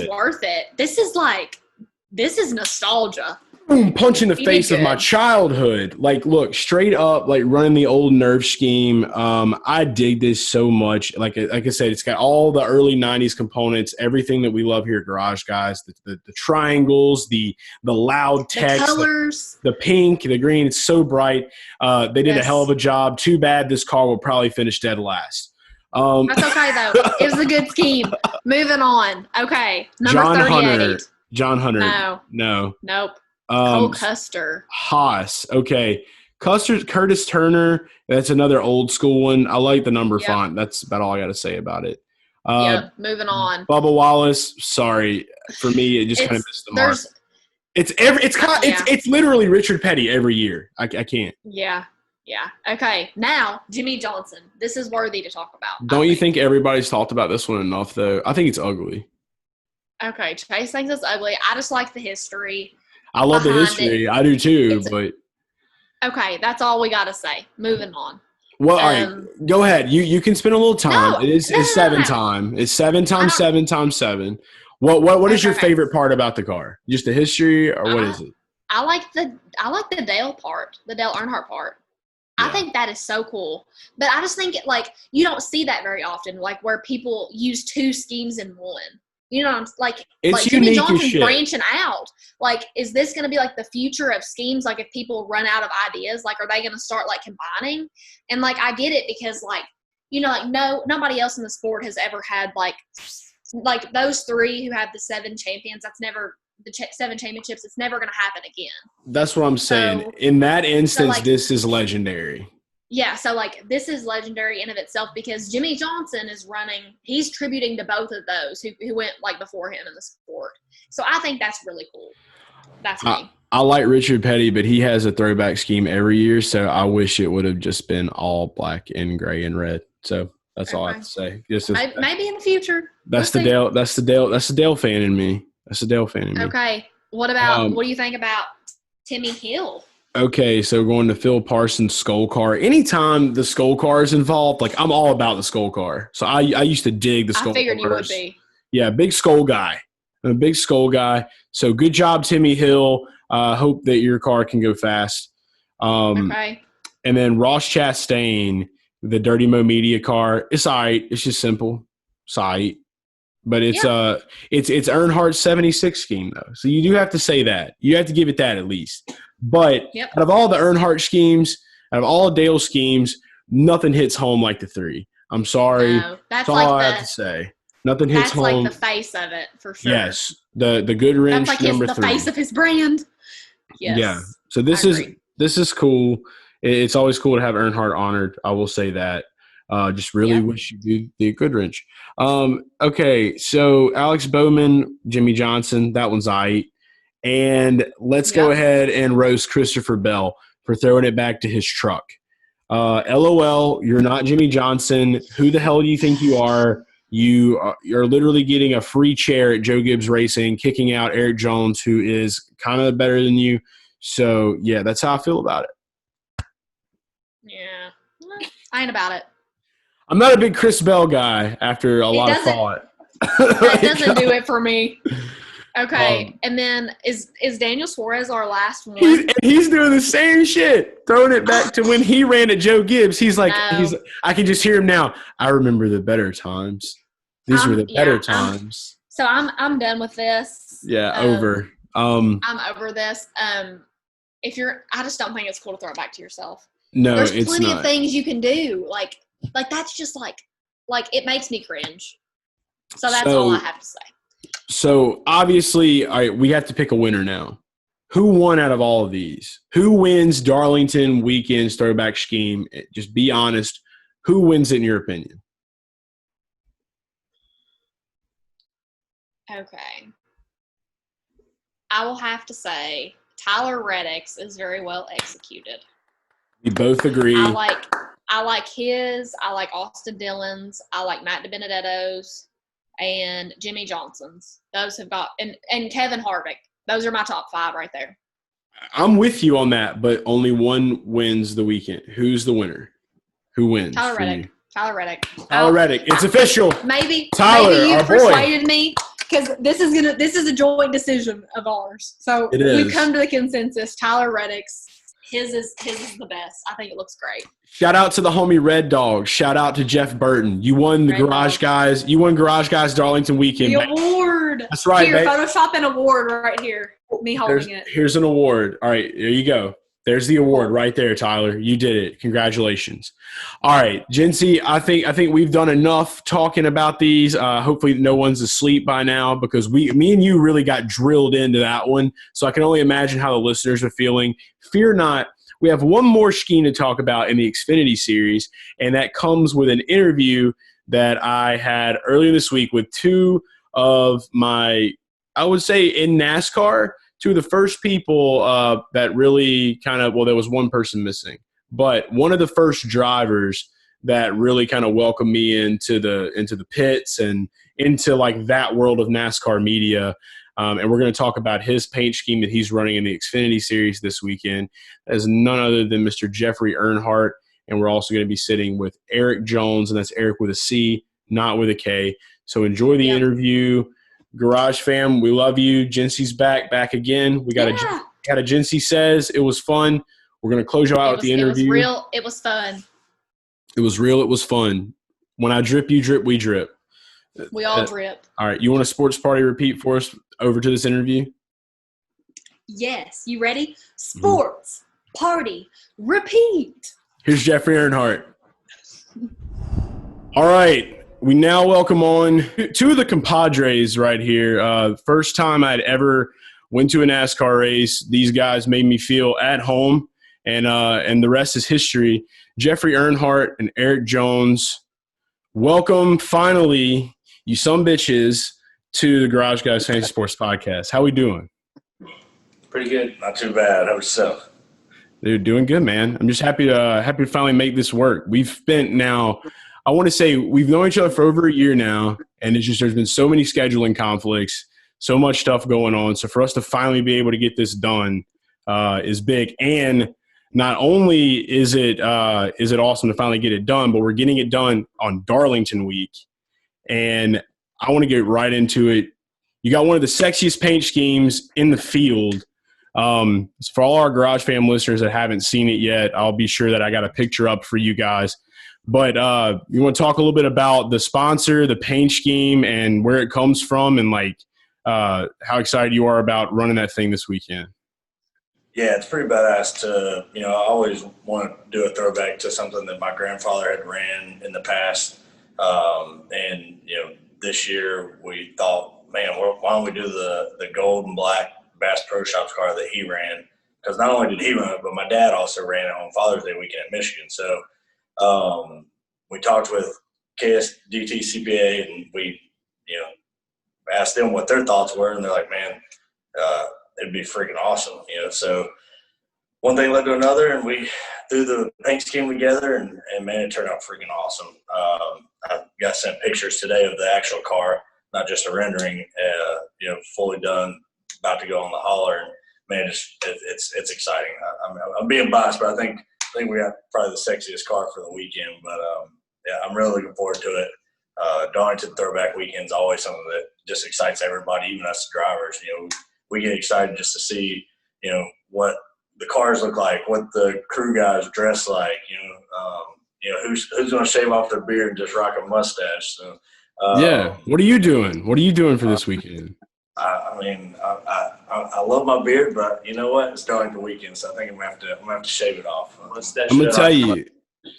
it. This is nostalgia. Boom, punch in the face of my childhood. Like, look, straight up, like running the old Nerf scheme. I dig this so much. Like I said, it's got all the early 90s components, everything that we love here at Garage Guys, the triangles, the loud text, the colors, the pink, the green. It's so bright. They did a hell of a job. Too bad this car will probably finish dead last. That's okay, though. It was a good scheme. Moving on. Okay. Number 38. John Hunter. No. Nope. Cole Custer. Haas. Okay. Curtis Turner. That's another old school one. I like the number font. That's about all I got to say about it. Moving on. Bubba Wallace. Sorry. For me, it just kind of missed the mark. It's literally Richard Petty every year. I can't. Yeah. Okay. Now, Jimmy Johnson. This is worthy to talk about. Don't you think everybody's talked about this one enough, though? I think it's ugly. Okay. Chase thinks it's ugly. I just like the history. I love the history. I do too, but okay, that's all we got to say. Moving on. Well, all right, go ahead. You can spend a little time. It's 7 time. It's 7 times 7 times 7. What is your favorite part about the car? Just the history, or what is it? I like the Dale part, the Dale Earnhardt part. Yeah. I think that is so cool. But I just think you don't see that very often, like where people use 2 schemes in one. You know, it's Jimmy Johnson branching out. Like, is this going to be like the future of schemes? Like, if people run out of ideas, like, are they going to start like combining? And like, I get it because nobody else in the sport has ever had like those 3 who have the 7 champions. That's never the 7 championships. It's never going to happen again. That's what I'm saying. So, in that instance, this is legendary. Yeah, so, this is legendary in of itself because Jimmy Johnson is he's tributing to both of those who went, before him in the sport. So, I think that's really cool. That's me. I like Richard Petty, but he has a throwback scheme every year, so I wish it would have just been all black and gray and red. So, that's all I have to say. Maybe in the future. That's the Dale fan in me. That's the Dale fan in me. Okay. What do you think about Timmy Hill? Okay, so going to Phil Parsons' Skull Car. Anytime the Skull Car is involved, like I'm all about the Skull Car. So I used to dig the Skull Cars. I figured you would be. Yeah, big Skull guy. I'm a big Skull guy. So good job, Timmy Hill. Hope that your car can go fast. Okay. And then Ross Chastain, the Dirty Mo Media car. It's all right. It's just simple. It's all right. But it's Earnhardt's 76 scheme though. So you do have to say that. You have to give it that at least. But out of all the Earnhardt schemes, out of all Dale's schemes, nothing hits home like the 3. I'm sorry. No, that's all I have to say. Nothing hits home. That's like the face of it for sure. Yes. The good wrench that's like number the 3. face of his brand. Yes. Yeah. So this is cool. It's always cool to have Earnhardt honored. I will say that. Just really wish you did the Goodwrench. Okay, so Alex Bowman, Jimmy Johnson, that one's aight. And let's go ahead and roast Christopher Bell for throwing it back to his truck. LOL, you're not Jimmy Johnson. Who the hell do you think you are? You're literally getting a free chair at Joe Gibbs Racing, kicking out Eric Jones, who is kind of better than you. So, yeah, that's how I feel about it. Yeah. I ain't about it. I'm not a big Chris Bell guy after a lot of thought. That doesn't do it for me. Okay, and then is Daniel Suarez our last one? He's doing the same shit, throwing it back to when he ran at Joe Gibbs. He's like, I can just hear him now. I remember the better times. These were the better times. I'm done with this. Yeah, over. I'm over this. I just don't think it's cool to throw it back to yourself. No, there's it's plenty not. of things you can do. Like that's just like it makes me cringe. So that's all I have to say. So obviously, all right, we have to pick a winner now. Who won out of all of these? Who wins Darlington Weekend's Throwback Scheme? Just be honest. Who wins it in your opinion? Okay. I will have to say Tyler Reddick's is very well executed. We both agree. I like his. I like Austin Dillon's. I like Matt DiBenedetto's and Jimmy Johnson's. Those have got and Kevin Harvick. Those are my top 5 right there. I'm with you on that, but only one wins the weekend. Who's the winner? Who wins? Tyler Reddick. Tyler Reddick. Tyler Reddick. It's official. Maybe Tyler, you persuaded me because this is a joint decision of ours. So we've come to the consensus. Tyler Reddick's. His is the best. I think it looks great. Shout out to the homie Red Dog. Shout out to Jeff Burton. You won the Garage Guys. You won Garage Guys Darlington Weekend. The award. That's right. Here, Photoshop an award right here. Me holding it. Here's an award. All right, there you go. There's the award right there, Tyler. You did it. Congratulations. All right, Jinsey, I think we've done enough talking about these. Hopefully no one's asleep by now because me and you really got drilled into that one. So I can only imagine how the listeners are feeling. Fear not. We have one more scheme to talk about in the Xfinity Series, and that comes with an interview that I had earlier this week with 2 of my, I would say in NASCAR, 2 of the first people that really kind of, well, there was one person missing, but one of the first drivers that really kind of welcomed me into the pits and into like that world of NASCAR media. And we're going to talk about his paint scheme that he's running in the Xfinity Series this weekend. That is none other than Mr. Jeffrey Earnhardt. And we're also going to be sitting with Eric Jones, and that's Eric with a C, not with a K. So enjoy the interview. Garage fam, we love you. Jinsey's back again. We got a Jinsey Says. It was fun. We're going to close you out with the interview. It was real. It was fun. It was real. It was fun. When I drip, you drip, we drip. We all drip. All right. You want a sports party repeat for us over to this interview? Yes. You ready? Sports party repeat. Here's Jeffrey Earnhardt. All right. We now welcome on 2 of the compadres right here. First time I'd ever went to a NASCAR race. These guys made me feel at home, and the rest is history. Jeffrey Earnhardt and Eric Jones. Welcome, finally, you sumbitches, to the Garage Guys Fantasy Sports Podcast. How we doing? Pretty good. Not too bad. How about yourself? They're doing good, man. I'm just happy to finally make this work. We've spent now, I want to say we've known each other for over a year now, and it's just there's been so many scheduling conflicts, so much stuff going on. So for us to finally be able to get this done, is big. And not only is it awesome to finally get it done, but we're getting it done on Darlington week. And I want to get right into it. You got one of the sexiest paint schemes in the field. So for all our Garage Fam listeners that haven't seen it yet, I'll be sure that I got a picture up for you guys. But you want to talk a little bit about the sponsor, the paint scheme, and where it comes from, and how excited you are about running that thing this weekend. Yeah, it's pretty badass to, I always want to do a throwback to something that my grandfather had ran in the past. And this year we thought, man, why don't we do the gold and black Bass Pro Shops car that he ran? Because not only did he run it, but my dad also ran it on Father's Day weekend in Michigan. So we talked with KSDT CPA, and we, asked them what their thoughts were, and they're like, man, it'd be freaking awesome, So one thing led to another, and we threw the paint scheme together, and man, it turned out freaking awesome. I got sent pictures today of the actual car, not just a rendering, fully done, about to go on the hauler, and man, it's exciting. I'm being biased, but I think we got probably the sexiest car for the weekend. But yeah, I'm really looking forward to it. Darlington Throwback Weekend is always something that just excites everybody, even us drivers. We get excited just to see, what the cars look like, what the crew guys dress like, who's going to shave off their beard and just rock a mustache. So, yeah. What are you doing? What are you doing for this weekend? I love my beard, but you know what? It's Darlington weekend, so I think I'm gonna have to shave it off. I'm gonna tell you,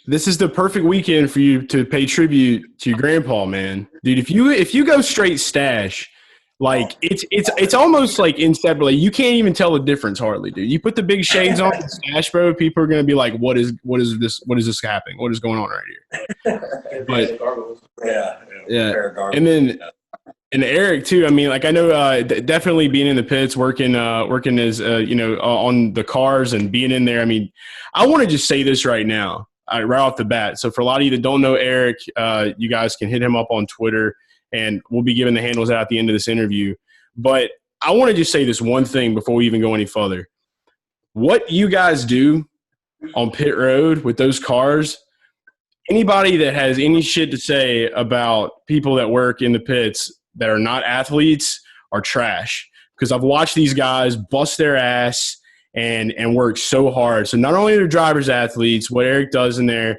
this is the perfect weekend for you to pay tribute to your grandpa, man. Dude, if you go straight stash, it's almost like inseparable. You can't even tell the difference hardly, dude. You put the big shades on the stash, bro, people are gonna be like, what is this happening? What is going on right here? But yeah. And then and Eric too. I mean, I know definitely being in the pits, working as on the cars and being in there. I mean, I want to just say this right now, right off the bat. So for a lot of you that don't know Eric, you guys can hit him up on Twitter, and we'll be giving the handles out at the end of this interview. But I want to just say this one thing before we even go any further. What you guys do on pit road with those cars, anybody that has any shit to say about people that work in the pits that are not athletes are trash, because I've watched these guys bust their ass and work so hard. So not only are drivers athletes, what Eric does in there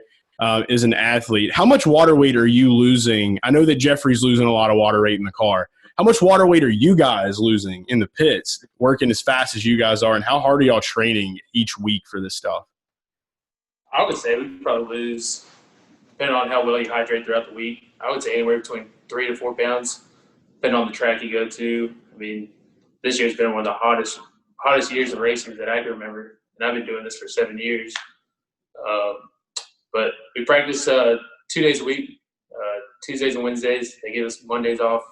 is an athlete. How much water weight are you losing? I know that Jeffrey's losing a lot of water weight in the car. How much water weight are you guys losing in the pits, working as fast as you guys are, and how hard are y'all training each week for this stuff? I would say we probably lose, depending on how well you hydrate throughout the week, I would say anywhere between 3 to 4 pounds, depending on the track you go to. I mean, this year's been one of the hottest years of racing that I can remember, and I've been doing this for 7 years. But we practice 2 days a week, Tuesdays and Wednesdays. They give us Mondays off,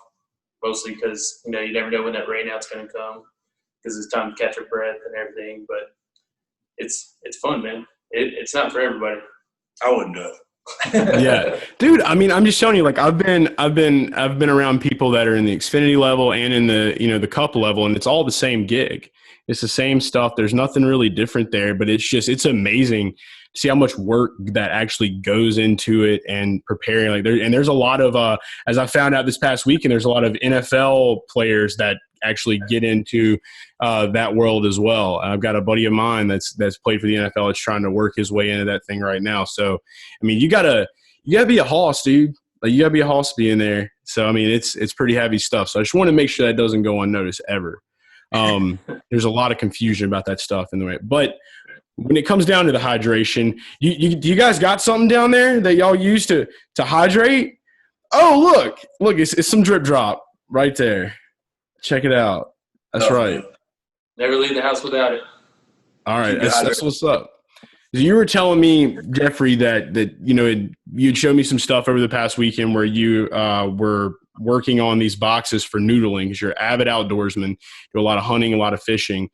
mostly because, you never know when that rain out's going to come, because it's time to catch your breath and everything. But it's fun, man. It's not for everybody. I wouldn't do it. Yeah, dude. I mean, I'm just telling you. I've been around people that are in the Xfinity level and in the the Cup level, and it's all the same gig. It's the same stuff. There's nothing really different there, but it's amazing to see how much work that actually goes into it and preparing. There's a lot of as I found out this past weekend, there's a lot of NFL players that actually get into that world as well. I've got a buddy of mine that's played for the NFL. That's trying to work his way into that thing right now. So, I mean, you gotta be a hoss, dude. You gotta be a hoss being there. So, I mean, it's pretty heavy stuff. So I just want to make sure that doesn't go unnoticed ever. There's a lot of confusion about that stuff in the way, but when it comes down to the hydration, you guys got something down there that y'all use to hydrate? Oh, look, it's some drip drop right there. Check it out. That's right. Never leave the house without it. All right, that's what's up. You were telling me, Jeffrey, that you'd show me some stuff over the past weekend where you were working on these boxes for noodling, because you're an avid outdoorsman, do a lot of hunting, a lot of fishing.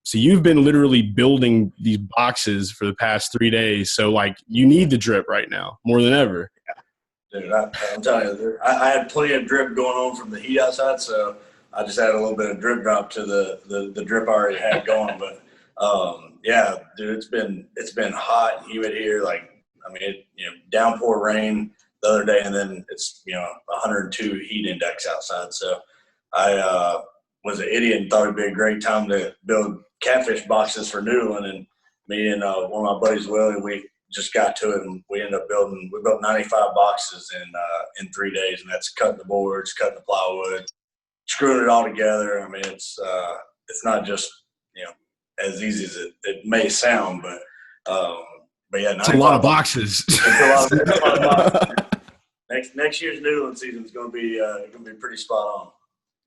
So you've been literally building these boxes for the past 3 days. So you need the drip right now more than ever. Dude, I'm telling you, I had plenty of drip going on from the heat outside. So I just added a little bit of drip drop to the drip I already had going. But yeah, dude, it's been hot and humid here. Like, I mean, downpour rain the other day, and then it's 102 heat index outside. So I was an idiot and thought it'd be a great time to build catfish boxes for Noodling, and me and one of my buddies, Willie, we just got to it, and we built 95 boxes in 3 days, and that's cutting the boards, cutting the plywood, screwing it all together. I mean, it's not just as easy as it may sound, but yeah, it's a lot of boxes. It's a lot of boxes. Next year's Noodling season is going to be pretty spot on.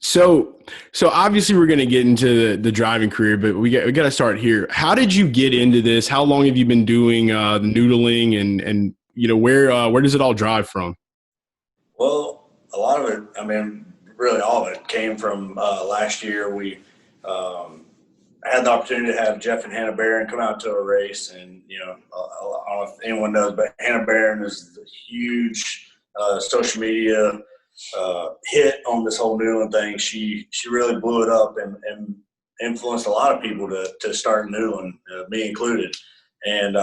So obviously we're going to get into the driving career, but we got to start here. How did you get into this? How long have you been doing the noodling, and where does it all drive from? Well, a lot of it, I mean, really all of it came from last year. We I had the opportunity to have Jeff and Hannah Barron come out to a race, and I don't know if anyone knows, but Hannah Barron is a huge social media hit on this whole noodling thing. She really blew it up and influenced a lot of people to start noodling, me included. And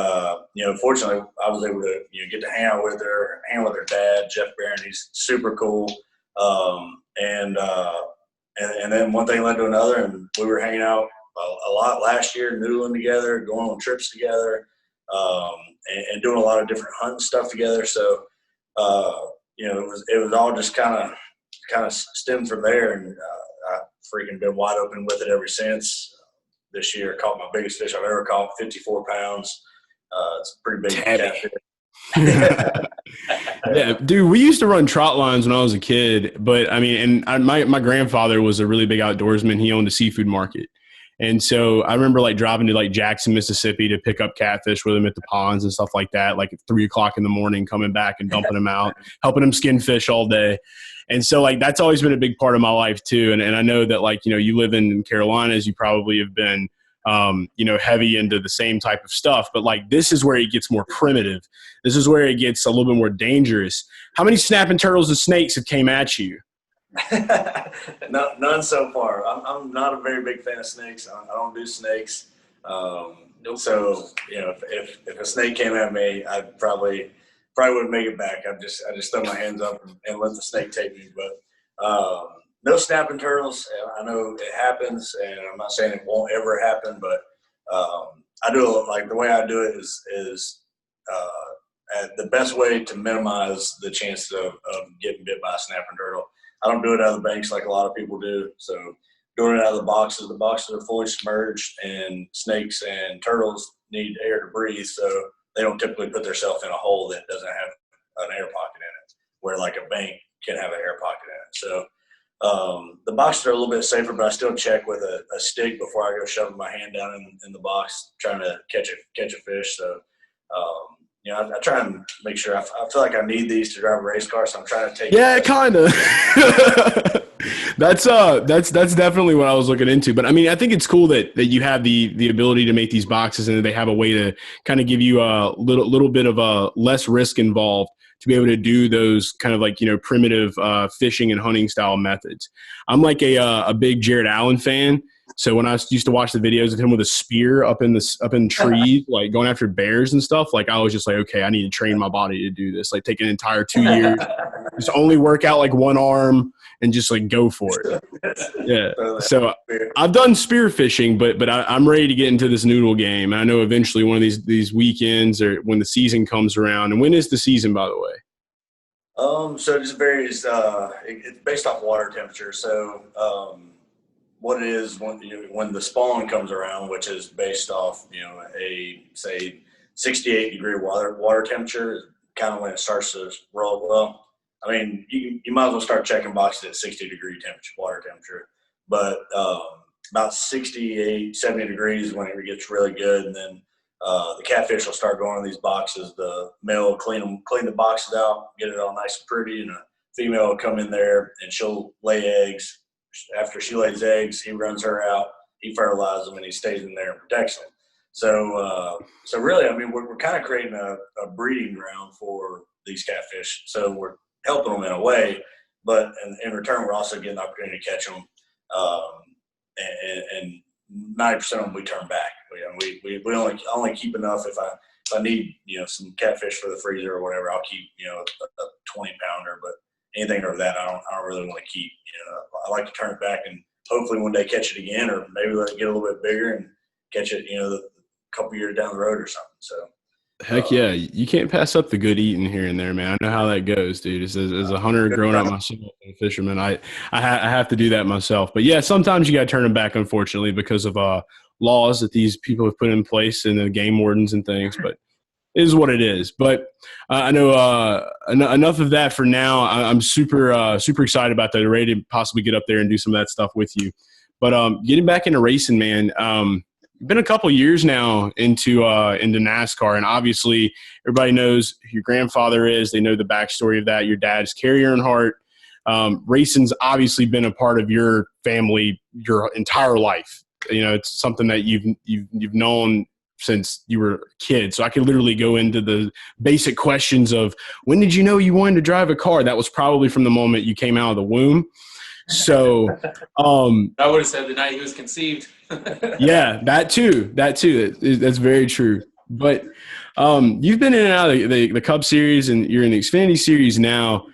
fortunately, I was able to get to hang out with her, hang with her dad, Jeff Barron. He's super cool. And then one thing led to another, and we were hanging out a lot last year, noodling together, going on trips together, and doing a lot of different hunting stuff together. So it was all just kind of stemmed from there, and I've freaking been wide open with it ever since. This year, I caught my biggest fish I've ever caught, 54 pounds. It's a pretty big catfish. Yeah, dude, we used to run trot lines when I was a kid, but I mean, my grandfather was a really big outdoorsman. He owned a seafood market. And so I remember driving to Jackson, Mississippi to pick up catfish with him at the ponds and stuff like that, at 3 o'clock in the morning, coming back and dumping them out, helping him skin fish all day. And so that's always been a big part of my life too. And I know that you live in Carolinas, you probably have been, heavy into the same type of stuff, but this is where it gets more primitive. This is where it gets a little bit more dangerous. How many snapping turtles and snakes have came at you? No, none so far. I'm not a very big fan of snakes. I don't do snakes. So if a snake came at me, I probably wouldn't make it back. I just throw my hands up and let the snake take me. But no snapping turtles. I know it happens, and I'm not saying it won't ever happen, but I do the way I do it is the best way to minimize the chances of getting bit by a snapping turtle. I don't do it out of the banks like a lot of people do. So doing it out of the boxes are fully submerged, and snakes and turtles need air to breathe. So they don't typically put themselves in a hole that doesn't have an air pocket in it, where a bank can have an air pocket in it. So the boxes are a little bit safer, but I still check with a stick before I go shoving my hand down in the box, trying to catch a fish. So, I try and make sure I feel like I need these to drive a race car, so I'm trying to take. Yeah, kind of. That's definitely what I was looking into. But I mean, I think it's cool that you have the ability to make these boxes, and that they have a way to kind of give you a little bit of a less risk involved to be able to do those kind of primitive fishing and hunting style methods. I'm a big Jared Allen fan. So when I used to watch the videos of him with a spear up in trees, going after bears and stuff, I was just okay, I need to train my body to do this. Take an entire 2 years, just only work out one arm and just go for it. Yeah. So I've done spear fishing, but I'm ready to get into this noodle game. And I know eventually one of these weekends, or when the season comes around. And when is the season, by the way? So it just varies. It's based off water temperature. So what it is when the spawn comes around, which is based off a say 68-degree water temperature, kind of when it starts to roll. Well, I mean, you might as well start checking boxes at 60-degree water temperature. But about 68, 70 degrees when it gets really good, and then the catfish will start going in these boxes. The male will clean the boxes out, get it all nice and pretty, and a female will come in there and she'll lay eggs. After she lays eggs, he runs her out, he fertilizes them, and he stays in there and protects them. So really, I mean, we're kind of creating a breeding ground for these catfish. So we're helping them in a way, but in return, we're also getting the opportunity to catch them And 90% of them we turn back. We only keep enough if I need some catfish for the freezer or whatever. I'll keep a 20-pounder, but anything over that I don't really want to keep. I like to turn it back and hopefully one day catch it again, or maybe let it get a little bit bigger and catch it a couple years down the road or something. So. Heck yeah, you can't pass up the good eating here and there, man. I know how that goes, dude. As a hunter growing up myself and a fisherman, I have to do that myself. But yeah, sometimes you got to turn them back, unfortunately, because of laws that these people have put in place and the game wardens and things. But it is what it is. But I know enough of that for now. I'm super excited about that. Ready to possibly get up there and do some of that stuff with you. But getting back into racing, man. Been a couple years now into NASCAR, and obviously everybody knows who your grandfather is. They know the backstory of that. Your dad's Kerry Earnhardt. Racing's obviously been a part of your family your entire life. It's something that you've known since you were a kid. So I could literally go into the basic questions of when did you know you wanted to drive a car? That was probably from the moment you came out of the womb. So I would have said the night he was conceived. Yeah, that too. That's very true. But you've been in and out of the Cup Series, and you're in the Xfinity Series now.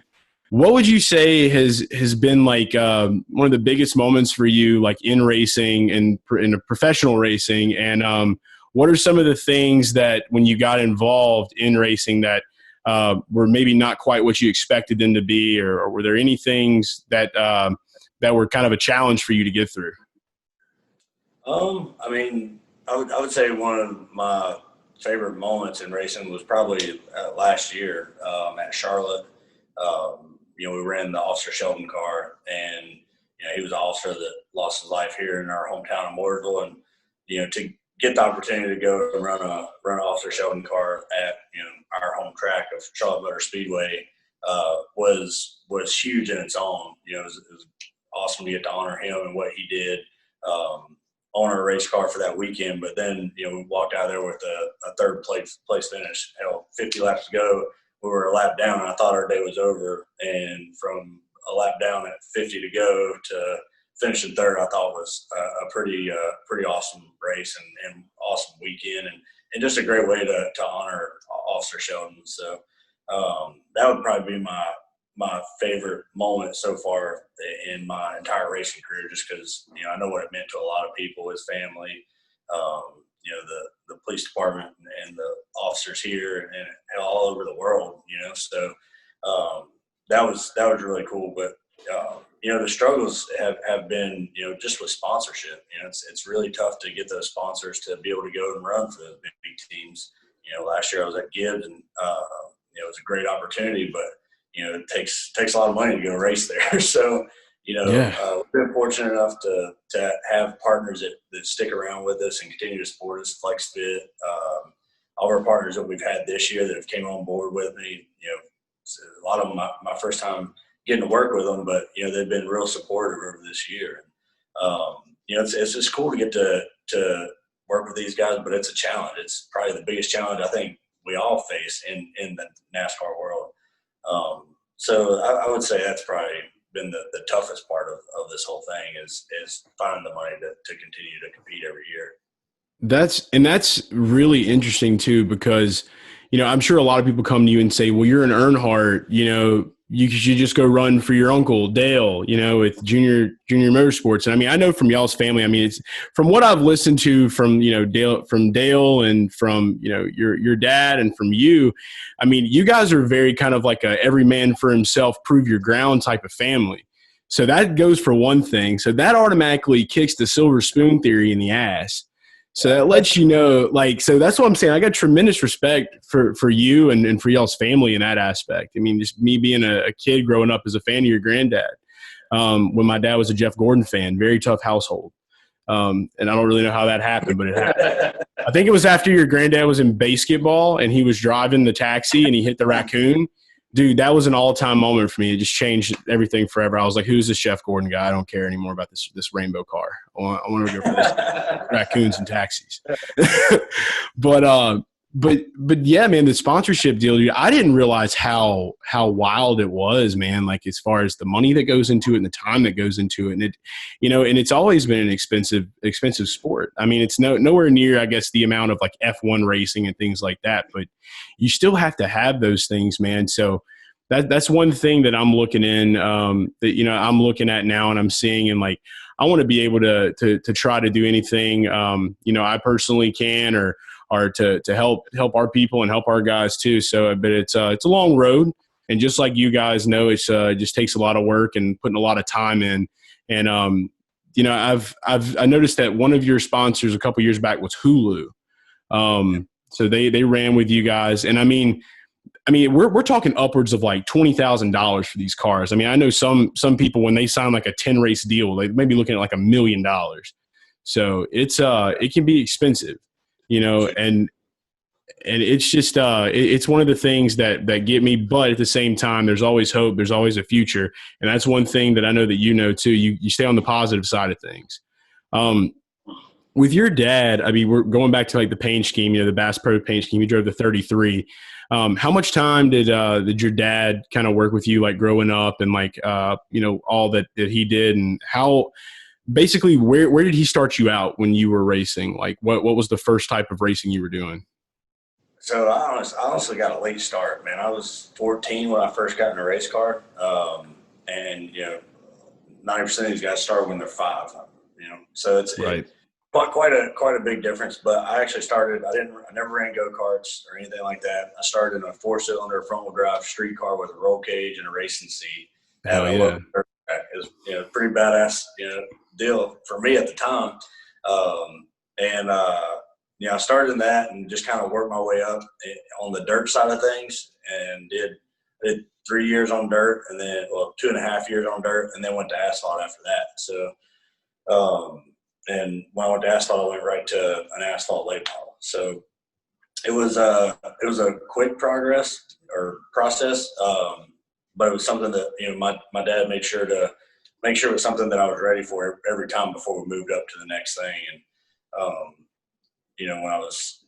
What would you say has been like one of the biggest moments for you, like in racing and in a professional racing? And what are some of the things that when you got involved in racing that were maybe not quite what you expected them to be, or were there any things that were kind of a challenge for you to get through? I would say one of my favorite moments in racing was probably last year at Charlotte. We ran the Officer Sheldon car, and he was an officer that lost his life here in our hometown of Mooresville, and to get the opportunity to go and run an Officer Sheldon car at our home track of Charlotte Motor Speedway was huge in its own. It was awesome to get to honor him and what he did. On our race car for that weekend, but then we walked out of there with a third place finish. 50 laps to go, we were a lap down, and I thought our day was over. And from a lap down at 50 to go to finishing third, I thought was a pretty awesome race and awesome weekend, and just a great way to honor Officer Sheldon. So that would probably be my favorite moment so far in my entire racing career, just because I know what it meant to a lot of people, his family, the police department and the officers here and all over the world. So that was really cool. But the struggles have been just with sponsorship. It's really tough to get those sponsors to be able to go and run for those big teams. Last year I was at Gibbs, and it was a great opportunity, but it takes a lot of money to go race there. So, we've been fortunate enough to have partners that stick around with us and continue to support us. FlexFit, all of our partners that we've had this year that have came on board with me, a lot of them, my first time getting to work with them, but, they've been real supportive over this year. It's just cool to get to work with these guys, but it's a challenge. It's probably the biggest challenge I think we all face in the NASCAR world. So I would say that's probably been the toughest part of this whole thing is finding the money to continue to compete every year. That's really interesting too, because, I'm sure a lot of people come to you and say, well, you're an Earnhardt, you should just go run for your uncle Dale, with Junior Motorsports. And I know from y'all's family, it's from what I've listened to from, Dale and from, your dad and from you. You guys are very kind of like a every man for himself, prove your ground type of family. So that goes for one thing. So that automatically kicks the silver spoon theory in the ass. So that lets so that's what I'm saying. I got tremendous respect for you and for y'all's family in that aspect. Just me being a kid growing up as a fan of your granddad. When my dad was a Jeff Gordon fan, very tough household. And I don't really know how that happened, but it happened. I think it was after your granddad was in basketball and he was driving the taxi and he hit the raccoon. Dude, that was an all-time moment for me. It just changed everything forever. I was like, who's this Jeff Gordon guy? I don't care anymore about this rainbow car. I want to go for this raccoons and taxis. But But yeah, man, the sponsorship deal, dude, I didn't realize how wild it was, man. Like as far as the money that goes into it and the time that goes into it, and and it's always been an expensive sport. I mean, it's nowhere near, I guess, the amount of like F1 racing and things like that, but you still have to have those things, man. So that's one thing that I'm looking I'm looking at now, and I'm seeing, and like I want to be able to try to do anything I personally can or to help our people and help our guys too. So, but it's a long road, and just like you guys know, it just takes a lot of work and putting a lot of time in. And I noticed that one of your sponsors a couple years back was Hulu. So they ran with you guys, and I mean, we're talking upwards of like $20,000 for these cars. I mean, I know some people when they sign like a 10 race deal, they may be looking at like $1 million. So it can be expensive. And it's just it's one of the things that get me. But at the same time, there's always hope. There's always a future, and that's one thing that I know that too. You stay on the positive side of things. With your dad, I mean, we're going back to like the paint scheme. The Bass Pro paint scheme. You drove the 33. How much time did your dad kind of work with you, like growing up, and like all that he did, and how? Basically, where did he start you out when you were racing? Like, what was the first type of racing you were doing? So I honestly got a late start, man. I was 14 when I first got in a race car, and 90% of these guys start when they're 5. So it's right. Quite a big difference. But I actually started. I never ran go-karts or anything like that. I started in a 4-cylinder front-wheel drive street car with a roll cage and a racing seat. Hell yeah. It was pretty badass deal for me at the time. I started in that and just kind of worked my way up on the dirt side of things, and did 3 years on dirt, and then 2.5 years on dirt, and then went to asphalt after that. So and when I went to asphalt, I went right to an asphalt late model. So it was a quick process, but it was something that my dad made sure to make sure it was something that I was ready for every time before we moved up to the next thing. And when I was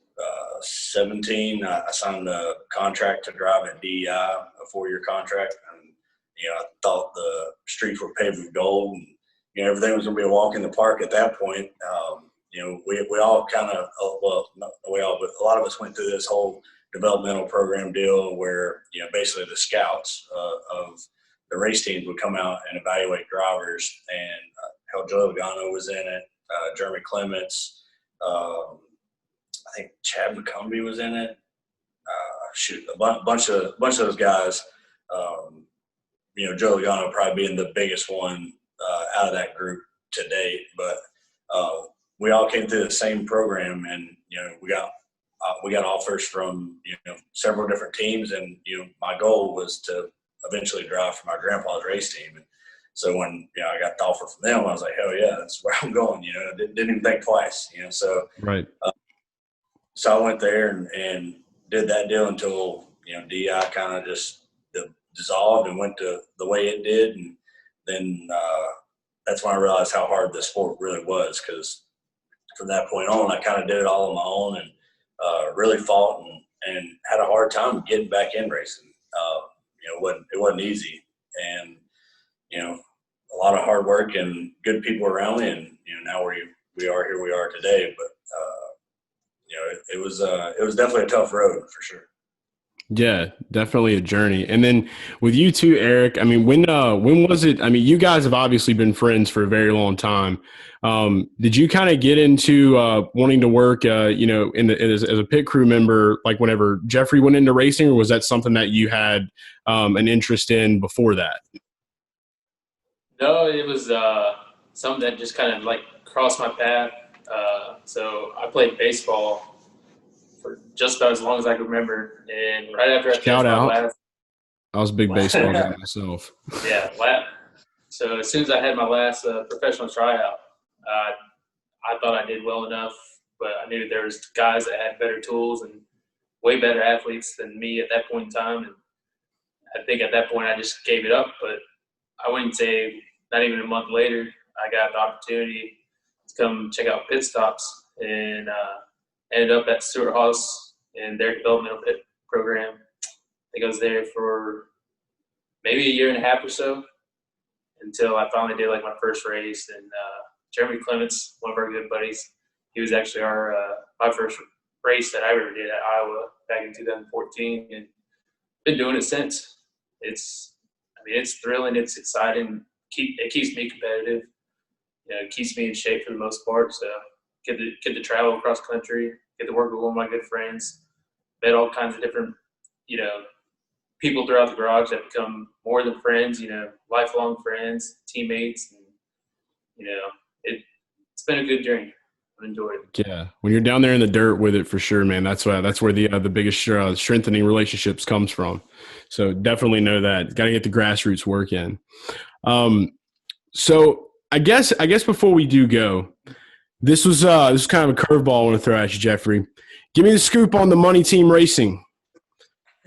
17, I signed a contract to drive at DEI, a 4-year contract, and I thought the streets were paved with gold, and everything was going to be a walk in the park at that point. We all kind of, not we all, but a lot of us went through this whole developmental program deal where, basically the scouts of the race teams would come out and evaluate drivers, and Joe Logano was in it, Jeremy Clements, I think Chad McCumbee was in it. A bunch of those guys. Joe Logano probably being the biggest one out of that group to date, but we all came through the same program, and we got offers from several different teams, and my goal was to eventually drive for my grandfather's race team. And so when I got the offer from them, I was like, hell yeah, that's where I'm going. Didn't even think twice. So right. So I went there and did that deal until DI kind of just dissolved and went to the way it did, and then that's when I realized how hard the sport really was, because from that point on, I kind of did it all on my own, and really fought and had a hard time getting back in racing. It wasn't easy, and a lot of hard work and good people around me, and now we are today. But it was definitely a tough road for sure. Yeah, definitely a journey. And then with you too, Eric, I mean, when was it? I mean, you guys have obviously been friends for a very long time. Did you kind of get into wanting to work, as a pit crew member, like whenever Jeffrey went into racing, or was that something that you had an interest in before that? No, it was something that just kind of like crossed my path. So I played baseball for just about as long as I can remember, and right after I finished my last, I was a big baseball guy myself. Yeah, so as soon as I had my last professional tryout, I thought I did well enough, but I knew there was guys that had better tools and way better athletes than me at that point in time, and I think at that point I just gave it up. But I wouldn't say not even a month later, I got the opportunity to come check out pit stops, and ended up at Stewart Haas in their developmental pit program. I think I was there for maybe a year and a half or so until I finally did like my first race. And Jeremy Clements, one of our good buddies, he was actually my first race that I ever did at Iowa back in 2014, and been doing it since. It's thrilling. It's exciting. It keeps me competitive. It keeps me in shape for the most part. So get to travel across country, get to work with one of my good friends, met all kinds of different, people throughout the garage that become more than friends, lifelong friends, teammates. And, it's been a good journey. I've enjoyed it. Yeah, when you're down there in the dirt with it, for sure, man. That's where the biggest strengthening relationships comes from. So definitely know that. Got to get the grassroots work in. So I guess before we do go, this was kind of a curveball I want to throw at you, Jeffrey. Give me the scoop on the Money Team Racing.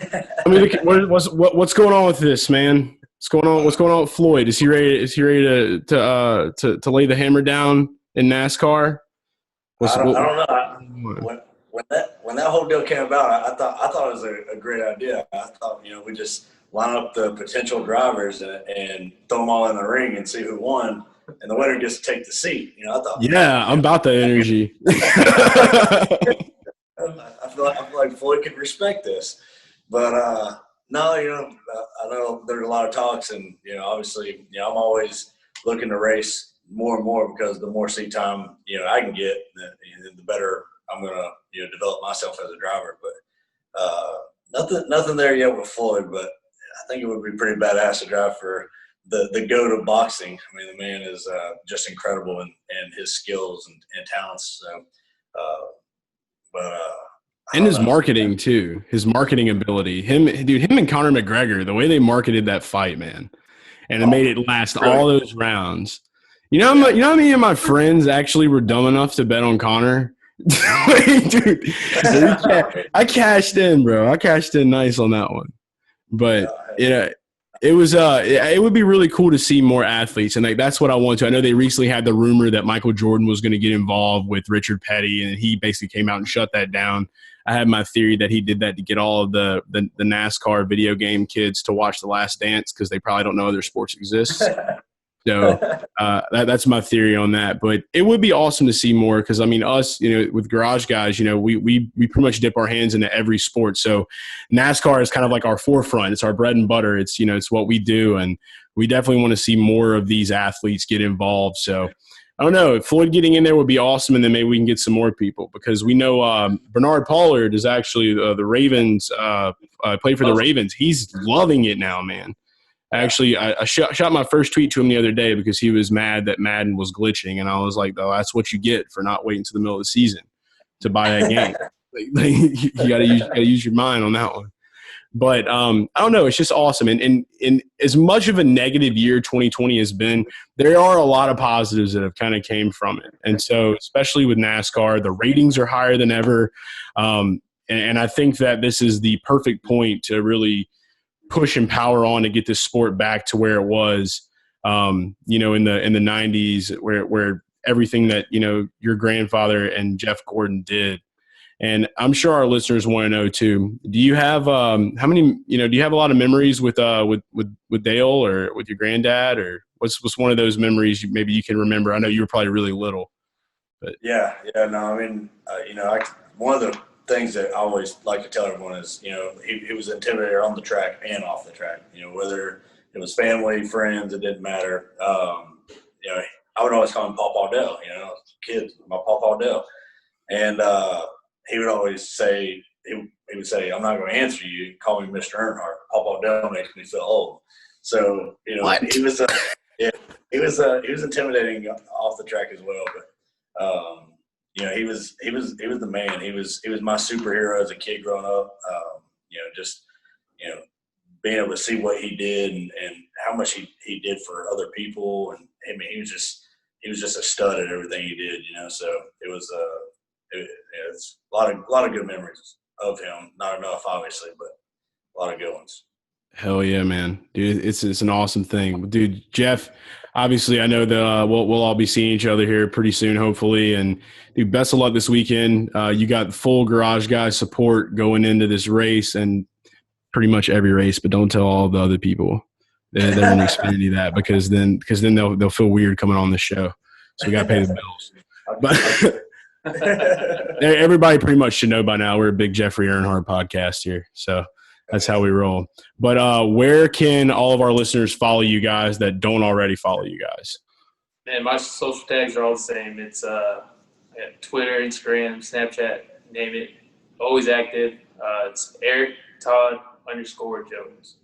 I mean, what's going on with this, man? What's going on with Floyd? Is he ready to lay the hammer down in NASCAR? I don't know. When that whole deal came about, I thought it was a great idea. I thought we just line up the potential drivers and throw them all in the ring and see who won, and the winner gets to take the seat. I thought. Yeah, I'm about that energy. I feel like Floyd could respect this, but no, I know there's a lot of talks, and obviously, I'm always looking to race more and more because the more seat time I can get, the better I'm gonna develop myself as a driver. But nothing there yet with Floyd, but I think it would be pretty badass to drive for the GOAT of boxing. I mean, the man is just incredible in his skills and talents. So, and his marketing too, his marketing ability. Him and Conor McGregor, the way they marketed that fight, man, and it made it last all those rounds. How many of my friends actually were dumb enough to bet on Conor? Dude, I cashed in, bro. I cashed in nice on that one. But it would be really cool to see more athletes, and that's what I want to. I know they recently had the rumor that Michael Jordan was going to get involved with Richard Petty, and he basically came out and shut that down. I had my theory that he did that to get all of the NASCAR video game kids to watch The Last Dance because they probably don't know other sports exist. So that's my theory on that. But it would be awesome to see more because, I mean, us, with Garage Guys, we pretty much dip our hands into every sport. So NASCAR is kind of like our forefront. It's our bread and butter. It's, it's what we do. And we definitely want to see more of these athletes get involved. So I don't know. Floyd getting in there would be awesome, and then maybe we can get some more people because we know Bernard Pollard is actually the Ravens, played for the Ravens. He's loving it now, man. Actually, I shot my first tweet to him the other day because he was mad that Madden was glitching, and I was like, "Oh, that's what you get for not waiting to the middle of the season to buy that game. You gotta use your mind on that one." But I don't know. It's just awesome, and as much of a negative year 2020 has been, there are a lot of positives that have kind of came from it. And so, especially with NASCAR, the ratings are higher than ever, and I think that this is the perfect point to really push and power on to get this sport back to where it was, in the 90s, where everything that, your grandfather and Jeff Gordon did. And I'm sure our listeners want to know too, do you have, do you have a lot of memories with Dale or with your granddad, or what's one of those memories maybe you can remember? I know you were probably really little, but one of the things that I always like to tell everyone is, he was an intimidator on the track and off the track. Whether it was family, friends, it didn't matter. I would always call him Pawpaw Dale. Kids, my Pawpaw Dale, and he would always say, he would say, "I'm not going to answer you. Call me Mr. Earnhardt. Pawpaw Dale makes me feel old." So What? he was he was intimidating off the track as well, but. He was the man. He was my superhero as a kid growing up. Being able to see what he did and how much he did for other people, and I mean he was just a stud at everything he did. So it was it's a lot of good memories of him. Not enough, obviously, but a lot of good ones. Hell yeah, man. Dude, it's an awesome thing. Dude, Jeff, obviously, I know that we'll all be seeing each other here pretty soon, hopefully. And dude, best of luck this weekend. You got full Garage Guys support going into this race and pretty much every race, but don't tell all the other people that they're in Xfinity that because then they'll feel weird coming on the show. So we got to pay the bills. But everybody pretty much should know by now we're a big Jeffrey Earnhardt podcast here. So that's how we roll. But where can all of our listeners follow you guys that don't already follow you guys? And my social tags are all the same. It's Twitter, Instagram, Snapchat, name it. Always active. It's Eric Todd _Jones.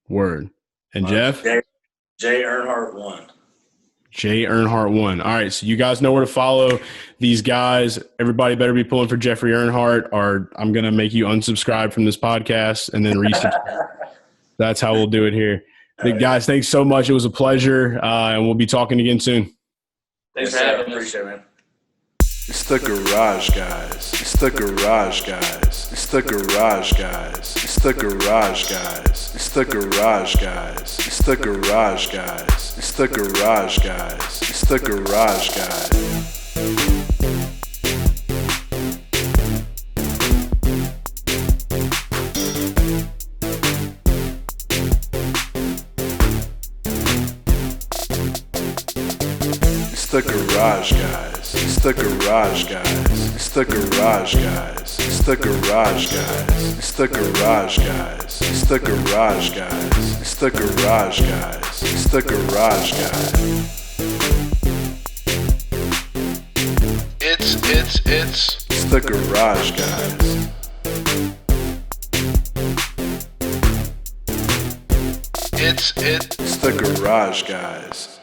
Word. And Jeff? J Earnhardt 1. J Earnhardt 1. All right, so you guys know where to follow these guys. Everybody better be pulling for Jeffrey Earnhardt, or I'm going to make you unsubscribe from this podcast and then resubscribe. That's how we'll do it here. Guys, thanks so much. It was a pleasure, and we'll be talking again soon. Thanks for having us. Appreciate it, man. It's the Garage Guys. It's the Garage Guys. It's the Garage Guys. It's the Garage Guys. It's the Garage Guys. It's the Garage Guys. It's the Garage Guys. It's the Garage Guys. It's the Garage Guys. It's the Garage Guys. It's the Garage Guys. It's the Garage Guys. It's the Garage Guys. It's the Garage Guys. It's the Garage Guys. It's the Garage Guys. It's the Garage Guys. It's the Garage Guys.